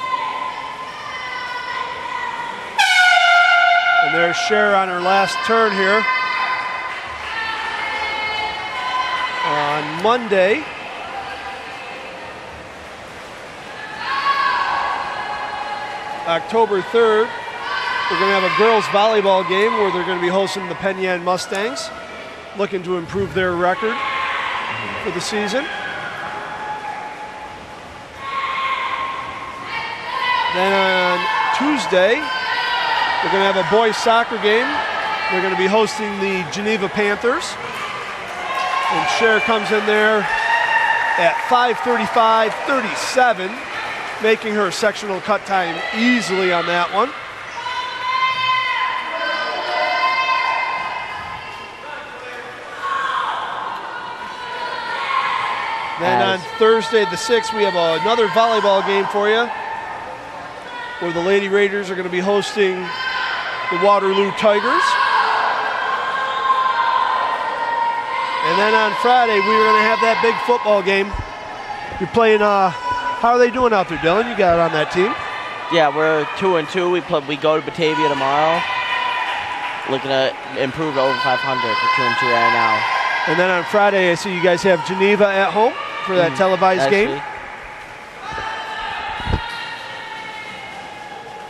And there's Cher on her last turn here. On Monday, October 3rd, we're going to have a girls volleyball game where they're going to be hosting the Penn Yan Mustangs, looking to improve their record for the season. Then on Tuesday, we're going to have a boys soccer game. We're going to be hosting the Geneva Panthers. And Cher comes in there at 5:35.37, making her sectional cut time easily on that one. Then on Thursday the 6th, we have another volleyball game for you, where the Lady Raiders are going to be hosting the Waterloo Tigers. And then on Friday, we were going to have that big football game. You're playing, how are they doing out there, Dylan? You got it on that team. Yeah, we're 2-2. We go to Batavia tomorrow. Looking to improve to over 500 for 2-2 right now. And then on Friday, I see you guys have Geneva at home for that televised game.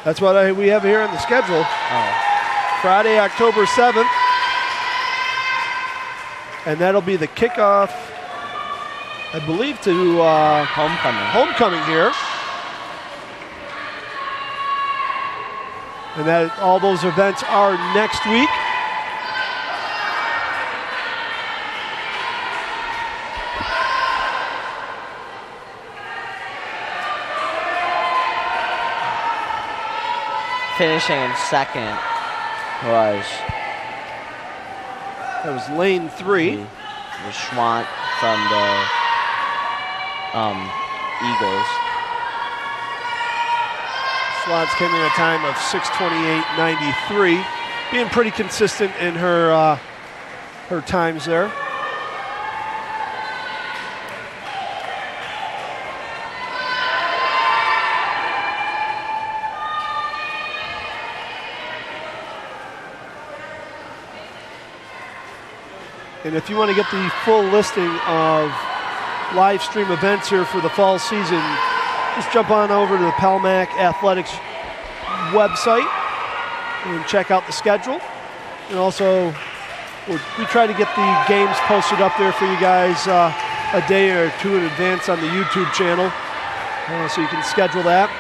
That's what we have here on the schedule. Oh. Friday, October 7th. And that'll be the kickoff, I believe, to homecoming here. And that all those events are next week. Finishing in second was that was lane 3. The Schwant from the Eagles. Schwantz came in a time of 6:28.93, being pretty consistent in her her times there. And if you want to get the full listing of live stream events here for the fall season, just jump on over to the Palmac Athletics website and check out the schedule. And also, we try to get the games posted up there for you guys a day or two in advance on the YouTube channel, so you can schedule that.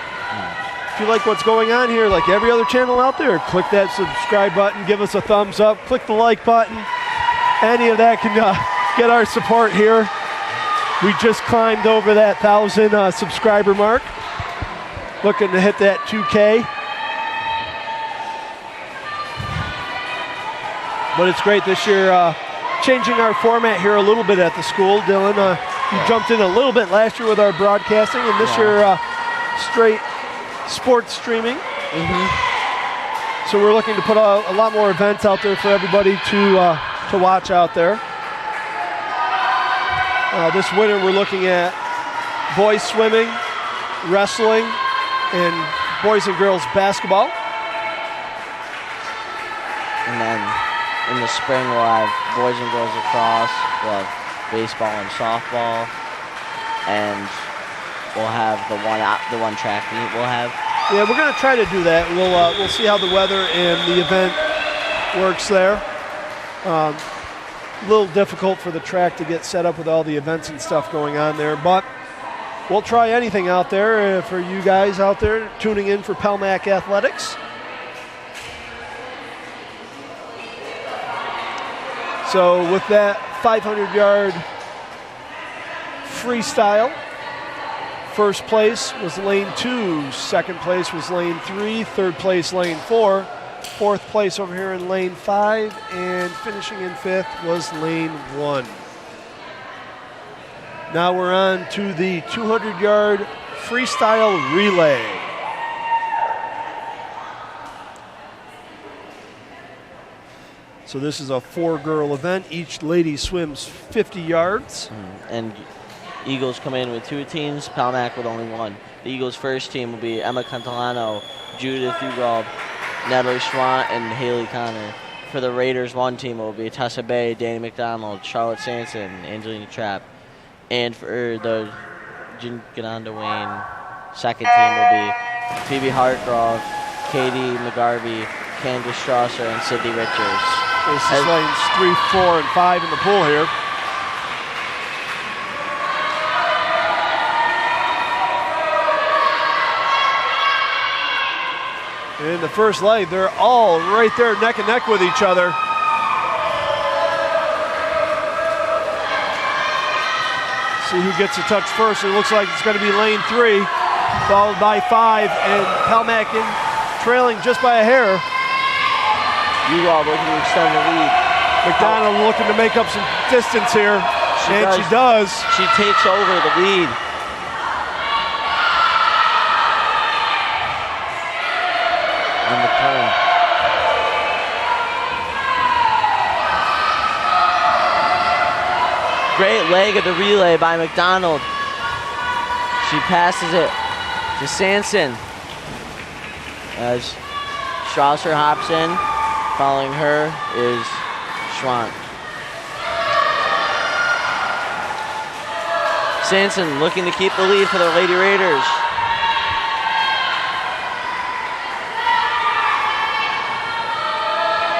If you like what's going on here, like every other channel out there, click that subscribe button, give us a thumbs up, click the like button. Any of that can get our support here. We just climbed over that 1,000 subscriber mark. Looking to hit that 2K. But it's great this year, changing our format here a little bit at the school. Dylan, you jumped in a little bit last year with our broadcasting, and this year straight sports streaming. So we're looking to put a lot more events out there for everybody to watch out there. This winter we're looking at boys swimming, wrestling, and boys and girls basketball. And then in the spring we'll have boys and girls lacrosse, we'll have baseball and softball, and we'll have the one track meet we'll have. Yeah, we're going to try to do that. We'll see how the weather and the event works there. A little difficult for the track to get set up with all the events and stuff going on there, but we'll try anything out there for you guys out there tuning in for Palmac Athletics. So with that 500-yard freestyle, first place was lane 2, second place was lane 3, third place lane 4, fourth place over here in lane 5, and finishing in 5th was lane 1. Now we're on to the 200-yard freestyle relay. So this is a 4-girl event. Each lady swims 50 yards. And Eagles come in with 2 teams, Palmac with only 1. The Eagles' first team will be Emma Cantalano, Judith Ugald, Natalie Schwant, and Haley Connor. For the Raiders' 1 team will be Tessa Bay, Danny McDonald, Charlotte Sanson, Angelina Trapp. And for the Gananda Wayne second team will be Phoebe Hartgrove, Katie McGarvey, Candace Strasser, and Sydney Richards. This is lanes 3, 4, and 5 in the pool here. In the first leg, they're all right there neck and neck with each other. See who gets a touch first. It looks like it's going to be lane 3, followed by 5, and Palmac in trailing just by a hair. Ugald looking to extend the lead. McDonald looking to make up some distance here, she does. She takes over the lead. On the turn. Great leg of the relay by McDonald. She passes it to Sanson as Strasser hops in. Following her is Schwant. Sanson looking to keep the lead for the Lady Raiders.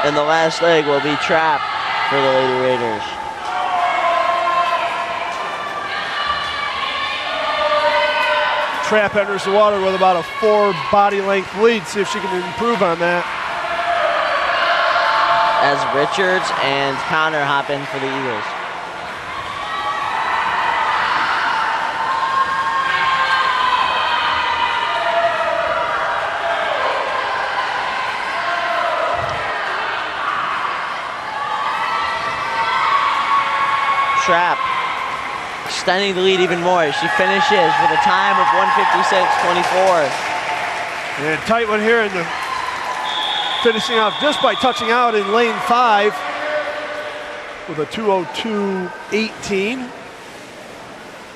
And the last leg will be Trapp for the Lady Raiders. Trapp enters the water with about a 4 body length lead. See if she can improve on that. As Richards and Connor hop in for the Eagles. Trapp extending the lead even more. She finishes with a time of 1:56.24. And a tight one here in the finishing off just by touching out in lane 5 with a 2:02.18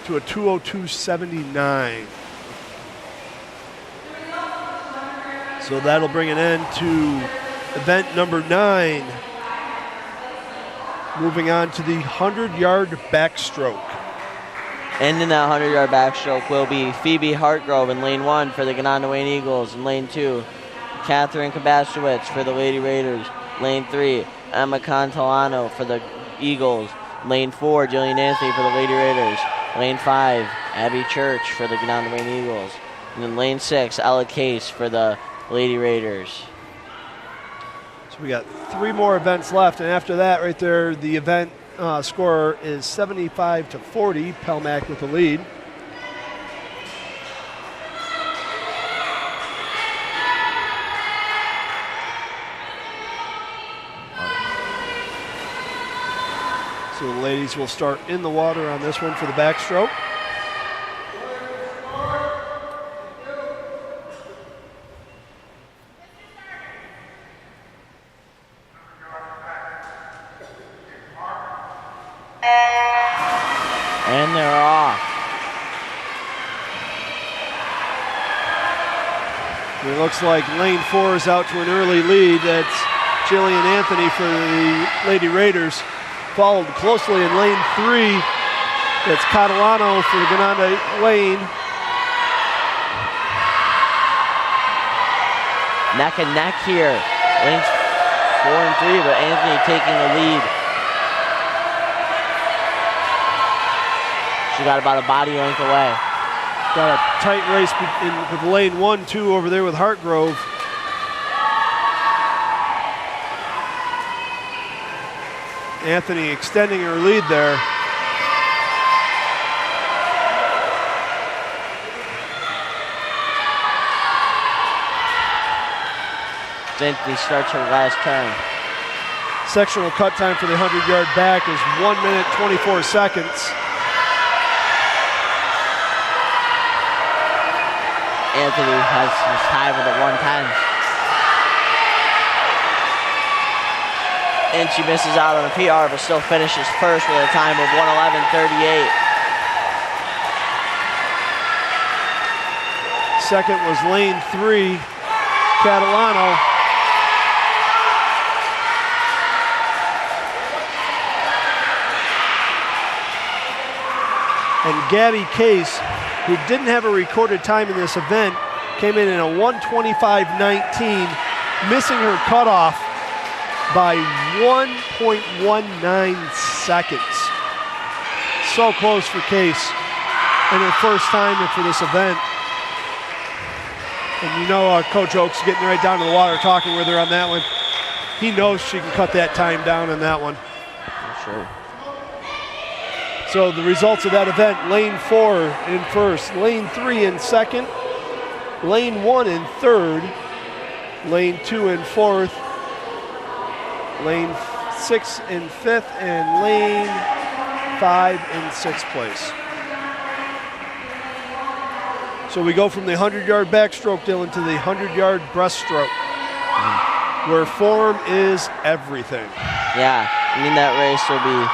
to a 2:02.79. So that'll bring an end to event number 9. Moving on to the 100-yard backstroke. And in that 100-yard backstroke will be Phoebe Hartgrove in lane 1 for the Gananda Wayne Eagles. In lane 2, Catherine Kabashowitz for the Lady Raiders. Lane 3, Emma Contalano for the Eagles. Lane 4, Jillian Anthony for the Lady Raiders. Lane 5, Abby Church for the Gananda Wayne Eagles. And then lane 6, Ella Case for the Lady Raiders. So we got 3 more events left, and after that right there, the event score is 75-40, Pelmac with the lead. So the ladies will start in the water on this one for the backstroke. And they're off. It looks like lane 4 is out to an early lead. That's Jillian Anthony for the Lady Raiders. Followed closely in lane 3. That's Catalano for the Gananda Wayne. Neck and neck here. Lanes 4 and 3, but Anthony taking the lead. She got about a body length away. Got a tight race with lane 1, 2 over there with Hartgrove. Anthony extending her lead there. Anthony starts her last turn. Sectional cut time for the 100-yard back is 1 minute 24 seconds. Anthony has his tie with a 110. And she misses out on a PR, but still finishes first with a time of 1:11:38. Second was lane 3, Catalano. And Gabby Case, who didn't have a recorded time in this event, came in a 1:25.19, missing her cutoff by 1.19 seconds. So close for Case and her first time for this event. And you know Coach Oak's getting right down to the water talking with her on that one. He knows she can cut that time down on that one. For sure. So the results of that event, lane 4 in first, lane 3 in second, lane 1 in third, lane 2 in fourth, lane 6 in fifth, and lane 5 in sixth place. So we go from the 100-yard backstroke, Dylan, to the 100-yard breaststroke, where form is everything. Yeah, I mean that race will be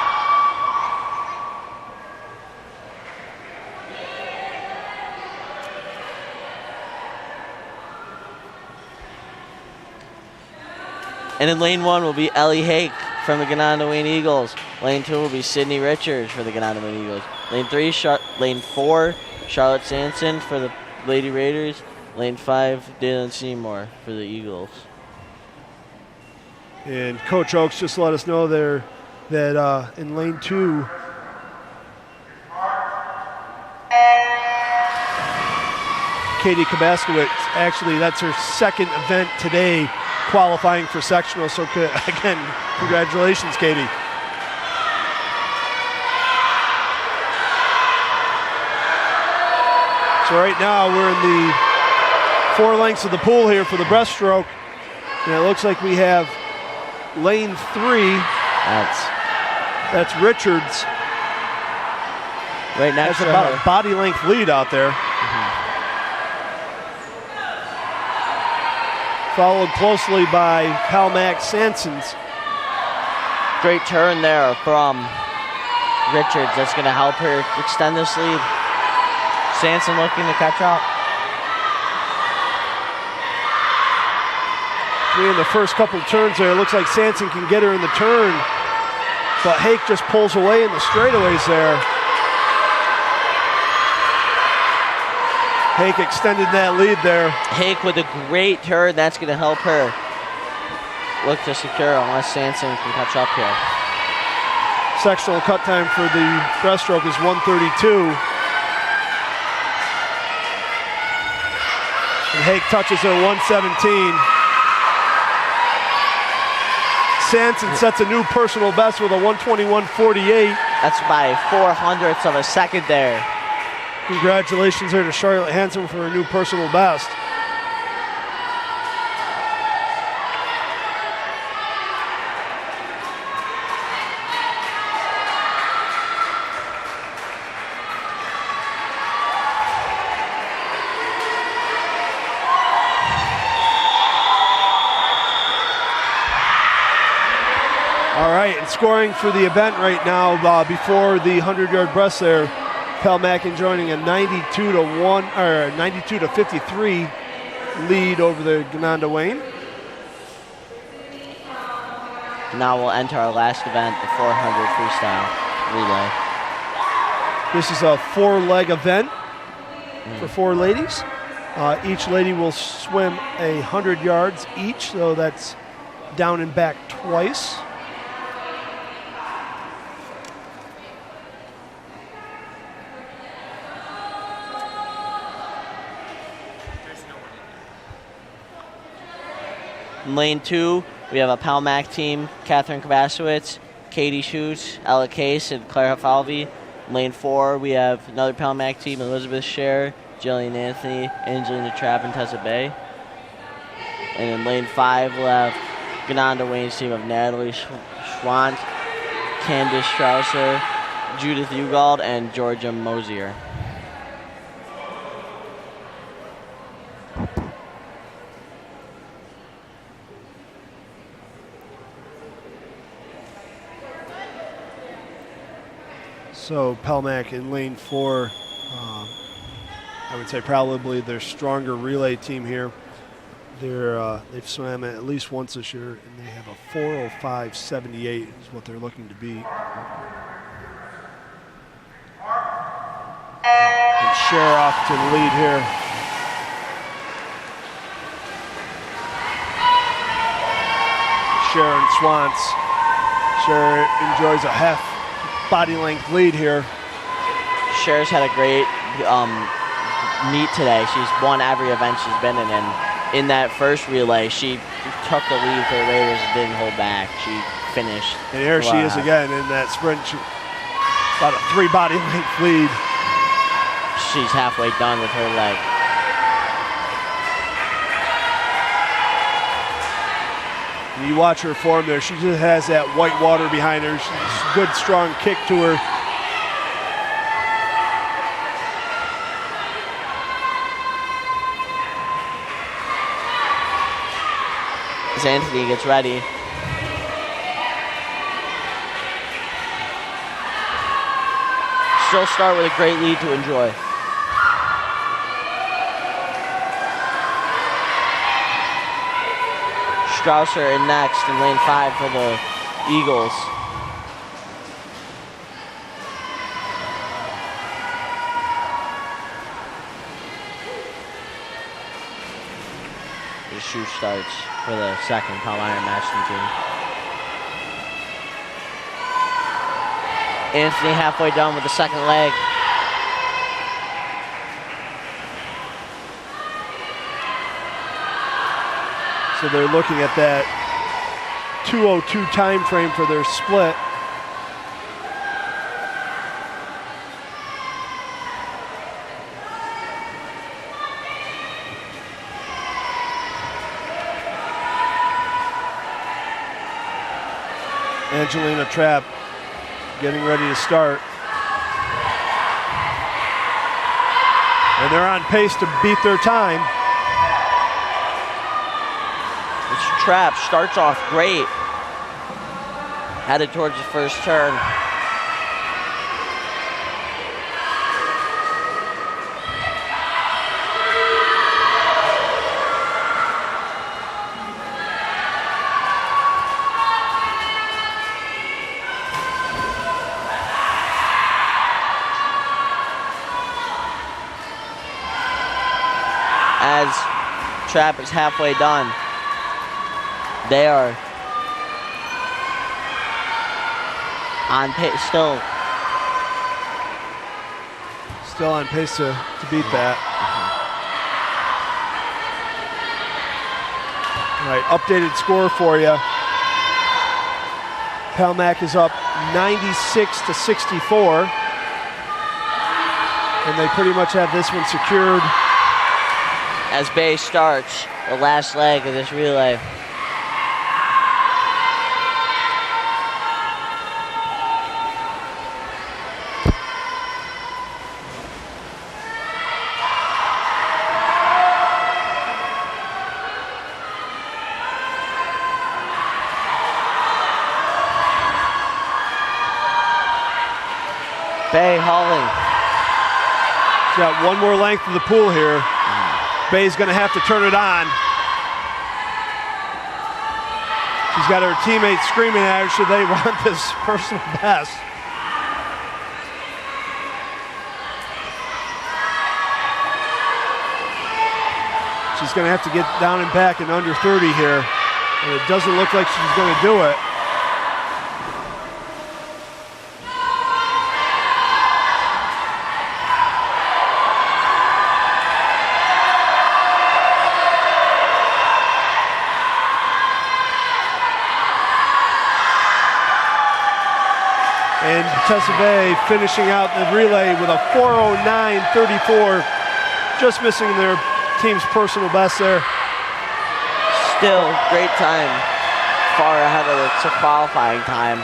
and in lane 1 will be Ellie Hake from the Gananda Wayne Eagles. Lane 2 will be Sydney Richards for the Gananda Wayne Eagles. Lane 4, Charlotte Sanson for the Lady Raiders. Lane 5, Dalen Seymour for the Eagles. And Coach Oakes just let us know there that in lane 2, Katie Kabaskowitz, actually that's her second event today, qualifying for sectional. So again, congratulations, Katie. So right now we're in the 4 lengths of the pool here for the breaststroke. And it looks like we have lane 3. That's Richards. Right next That's to about her. a body length lead out there. Followed closely by Palmac Sansons. Great turn there from Richards. That's going to help her extend this lead. Sanson looking to catch up. In the first couple of turns there, it looks like Sanson can get her in the turn. but Hake just pulls away in the straightaways there. Hake extended that lead there. Hake with a great turn. That's going to help her look to secure unless Sanson can catch up here. Sectional cut time for the breaststroke is 1:32. And Hake touches her 1:17. Sanson sets a new personal best with a 1:21.48. That's by 0.04 of a second there. Congratulations there to Charlotte Hanson for her new personal best. All right, and scoring for the event right now before the 100-yard breast there, Palmack joining a 92 to 53 lead over the Gananda Wayne. Now we'll enter our last event, the 400 freestyle relay. This is a 4-leg event for 4 ladies. Each lady will swim 100 yards each, so that's down and back twice. In lane 2, we have a Palmack team, Catherine Kabasowitz, Katie Schutz, Ella Case, and Clara Falvey. In lane 4, we have another Palmack team, Elizabeth Scher, Jillian Anthony, Angelina Trapp, and Tessa Bay. And in lane 5, we'll have Gananda Wayne's team of Natalie Schwant, Candice Strausser, Judith Ugald, and Georgia Mosier. So Palmack in lane 4, I would say probably their stronger relay team here. They've swam at least once this year, and they have a 4:05.78 is what they're looking to beat. And Cher off to the lead here. Cher and Swans. Cher enjoys a half body length lead here. Cher's had a great meet today. She's won every event she's been in, and in that first relay, she took the lead for the Raiders and didn't hold back. She finished. And here she is again in that sprint. About a 3 body length lead. She's halfway done with her leg. You watch her form there. She just has that white water behind her. She's a good, strong kick to her. As Anthony gets ready. She'll start with a great lead to enjoy. Strausser in next in lane 5 for the Eagles. The shoe starts for the second Palm Iron Mashton team. Anthony halfway done with the second leg. So they're looking at that 2:02 time frame for their split. Angelina Trapp getting ready to start. And they're on pace to beat their time. Trapp starts off great. Headed towards the first turn. as trap is halfway done. They are on pace still. Still on pace to beat that. All right, updated score for you. Palmac is up 96-64. And they pretty much have this one secured. As Bay starts the last leg of this relay. Bay hauling. She's got one more length of the pool here. Bay's going to have to turn it on. She's got her teammates screaming at her, should they want this personal best? She's going to have to get down and back in under 30 here. And it doesn't look like she's going to do it. And Tessa Bay finishing out the relay with a 4:09.34, just missing their team's personal best there. Still great time, far ahead of the qualifying time.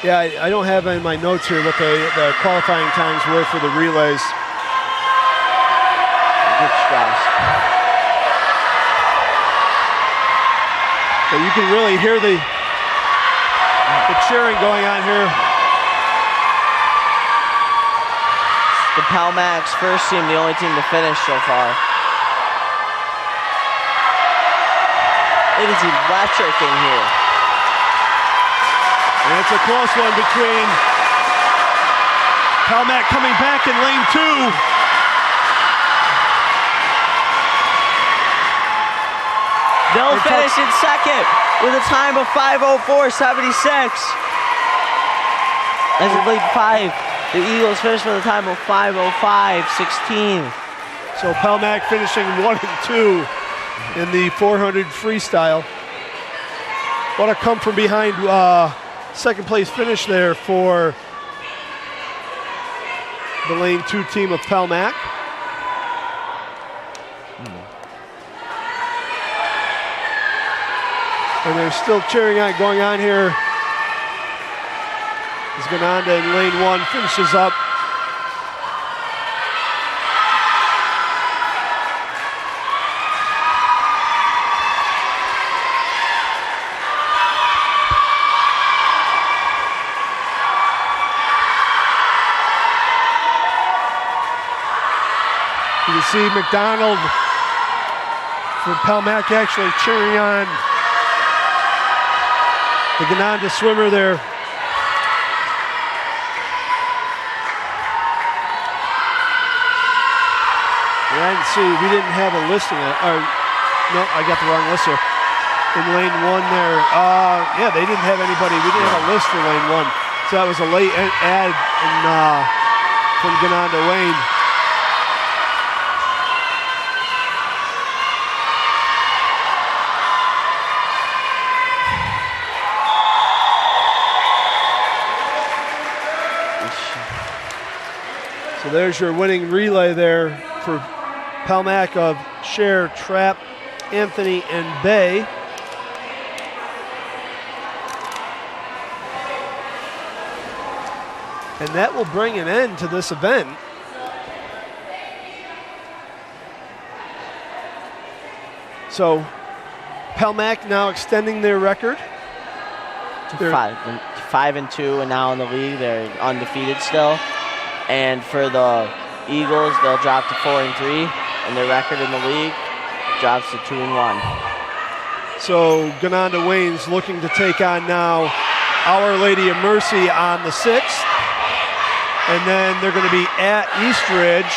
Yeah, I don't have in my notes here what the qualifying times were for the relays. Good stress. But you can really hear the cheering going on here. The Palmac's first team, the only team to finish so far. It is electric in here. And it's a close one between Palmac coming back in lane 2. They'll finish in second with a time of 5:04.76. As in lead 5, the Eagles finish with a time of 5:05.16. So Palmac finishing 1 and 2 in the 400 freestyle. What a come from behind second place finish there for the lane 2 team of Palmac. And there's still cheering on going on here as Gananda in lane 1 finishes up. You can see McDonald from Palmac actually cheering on the Gananda swimmer there. And I didn't see, we didn't have a listing. No, I got the wrong lister. In lane 1 there. Yeah, they didn't have anybody. We didn't have a list for lane 1. So that was a late ad from Gananda Wayne. So there's your winning relay there for Palmac of Cher, Trapp, Anthony, and Bay. And that will bring an end to this event. So Palmac now extending their record. To 5-2, and now in the league they're undefeated still. And for the Eagles, they'll drop to 4-3, and their record in the league drops to 2-1. So Gananda Wayne's looking to take on now Our Lady of Mercy on the 6th. And then they're going to be at Eastridge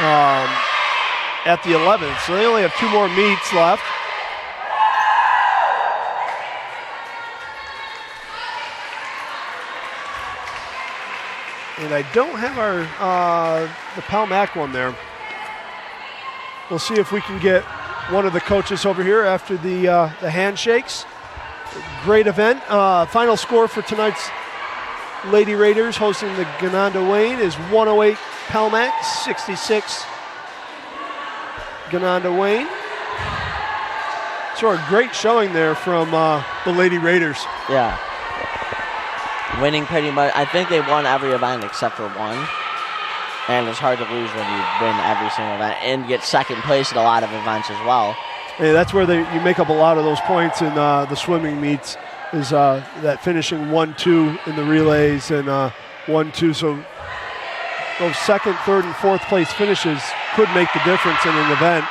at the 11th. So they only have 2 more meets left. And I don't have our the Palmac one there. We'll see if we can get one of the coaches over here after the handshakes. Great event. Final score for tonight's Lady Raiders hosting the Gananda Wayne is 108 Palmac, 66 Gananda Wayne. So a great showing there from the Lady Raiders. Yeah. Winning pretty much. I think they won every event except for one. And it's hard to lose when you win every single event and get second place at a lot of events as well. Hey, that's where you make up a lot of those points in the swimming meets, is that finishing 1-2 in the relays and 1-2. So those second, third, and fourth place finishes could make the difference in an event.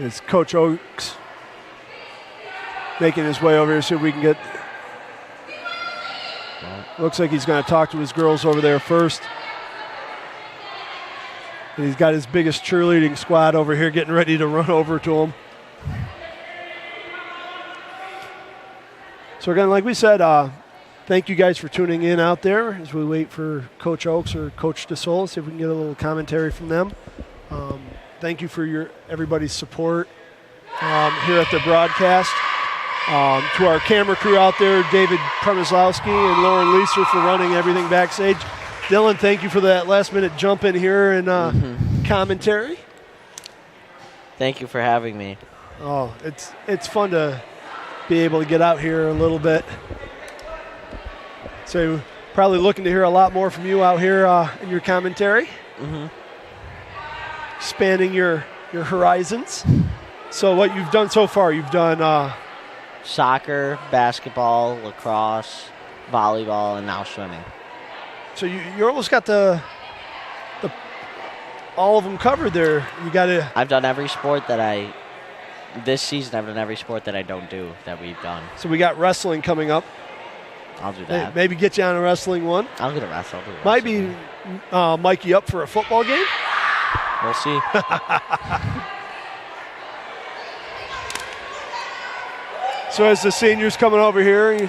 It's Coach Oaks making his way over here, see if we can get. Looks like he's going to talk to his girls over there first. And he's got his biggest cheerleading squad over here getting ready to run over to him. So again, like we said, thank you guys for tuning in out there as we wait for Coach Oaks or Coach DeSola, see if we can get a little commentary from them. Thank you for everybody's support here at the broadcast. To our camera crew out there, David Premyslovsky and Lauren Leasor for running everything backstage. Dylan, thank you for that last-minute jump in here and commentary. Thank you for having me. Oh, it's fun to be able to get out here a little bit. So probably looking to hear a lot more from you out here in your commentary. Expanding your horizons. So what you've done so far, you've done soccer, basketball, lacrosse, volleyball, and now swimming. So you almost got the all of them covered there. You got to. I've done every sport that this season I've done every sport that I don't do that we've done. So we got wrestling coming up. I'll do that. Maybe get you on a wrestling one. I'll get a wrestle. Might be Mikey up for a football game. We'll see. So as the seniors coming over here,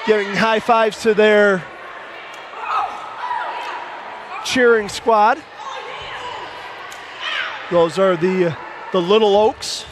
giving high fives to their cheering squad. Those are the Little Oaks.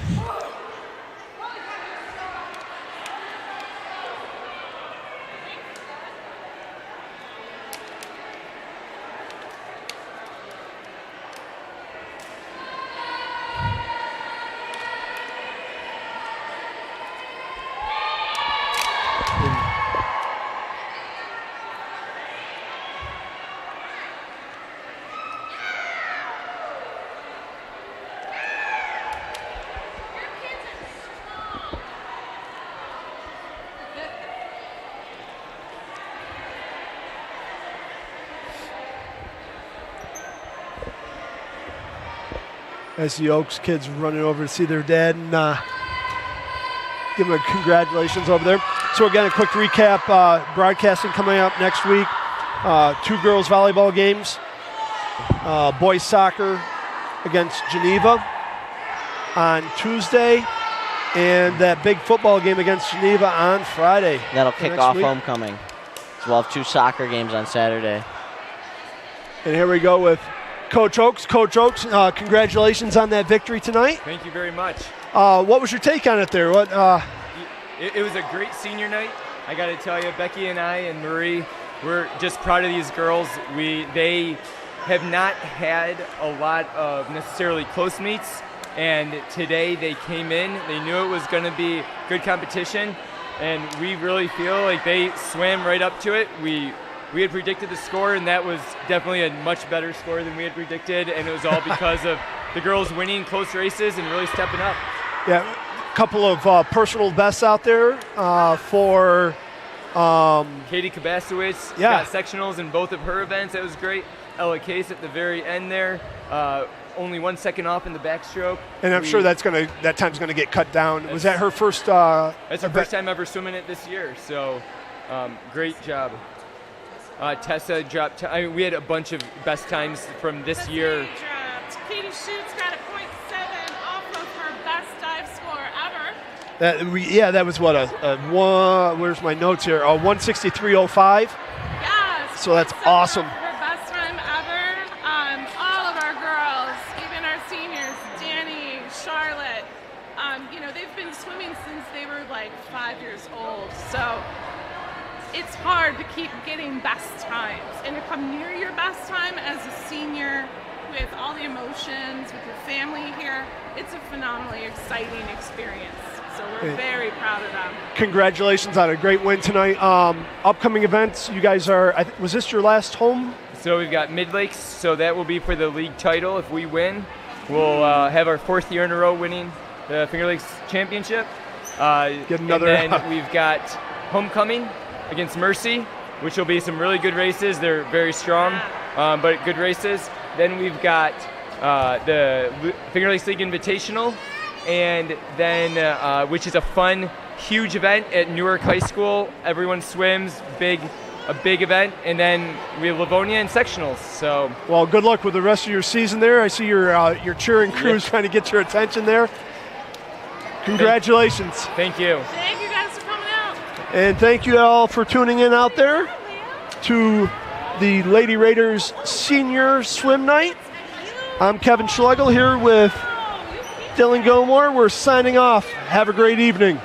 As the Oaks kids running over to see their dad and give them a congratulations over there. So again, a quick recap, broadcasting coming up next week. 2 girls volleyball games, boys soccer against Geneva on Tuesday, and that big football game against Geneva on Friday. That'll kick off homecoming. So we'll have 2 soccer games on Saturday. And here we go with Coach Oaks. Coach Oaks, congratulations on that victory tonight. Thank you very much. What was your take on it there? It was a great senior night. I got to tell you, Becky and I and Marie, we're just proud of these girls. They have not had a lot of necessarily close meets, and today they came in. They knew it was going to be good competition, and we really feel like they swam right up to it. We had predicted the score, and that was definitely a much better score than we had predicted, and it was all because of the girls winning close races and really stepping up. Yeah, a couple of personal bests out there for Katie Kabasowitz got sectionals in both of her events. That was great. Ella Case at the very end there. only 1 second off in the backstroke. And I'm sure that time's gonna get cut down. Was that her first? That's her first time ever swimming it this year. So great job. Tessa dropped. We had a bunch of best times from this year. Katie Schuetz got a .7 off of her best dive score ever. That was what a one. Where's my notes here? A 163.05. Yes. So that's awesome. Her best time ever. All of our girls, even our seniors, Danny, Charlotte. They've been swimming since they were like 5 years old. So it's hard to keep getting best times and to come near your best time as a senior with all the emotions, with your family here. It's a phenomenally exciting experience. So we're very proud of them. Congratulations on a great win tonight. Upcoming events, you guys are, was this your last home? So we've got Mid-Lakes, so that will be for the league title. If we win, we'll have our 4th year in a row winning the Finger Lakes Championship. Get another. And then we've got Homecoming against Mercy, which will be some really good races. They're very strong, but good races. Then we've got the Finger Lakes League Invitational, and then which is a fun, huge event at Newark High School. Everyone swims, a big event, and then we have Livonia and sectionals. So well, good luck with the rest of your season there. I see your cheering crews trying to get your attention there. Congratulations. Thank you. Thank you guys for coming out. And thank you all for tuning in out there to the Lady Raiders Senior Swim Night. I'm Kevin Schlegel here with Dylan Gilmore. We're signing off. Have a great evening.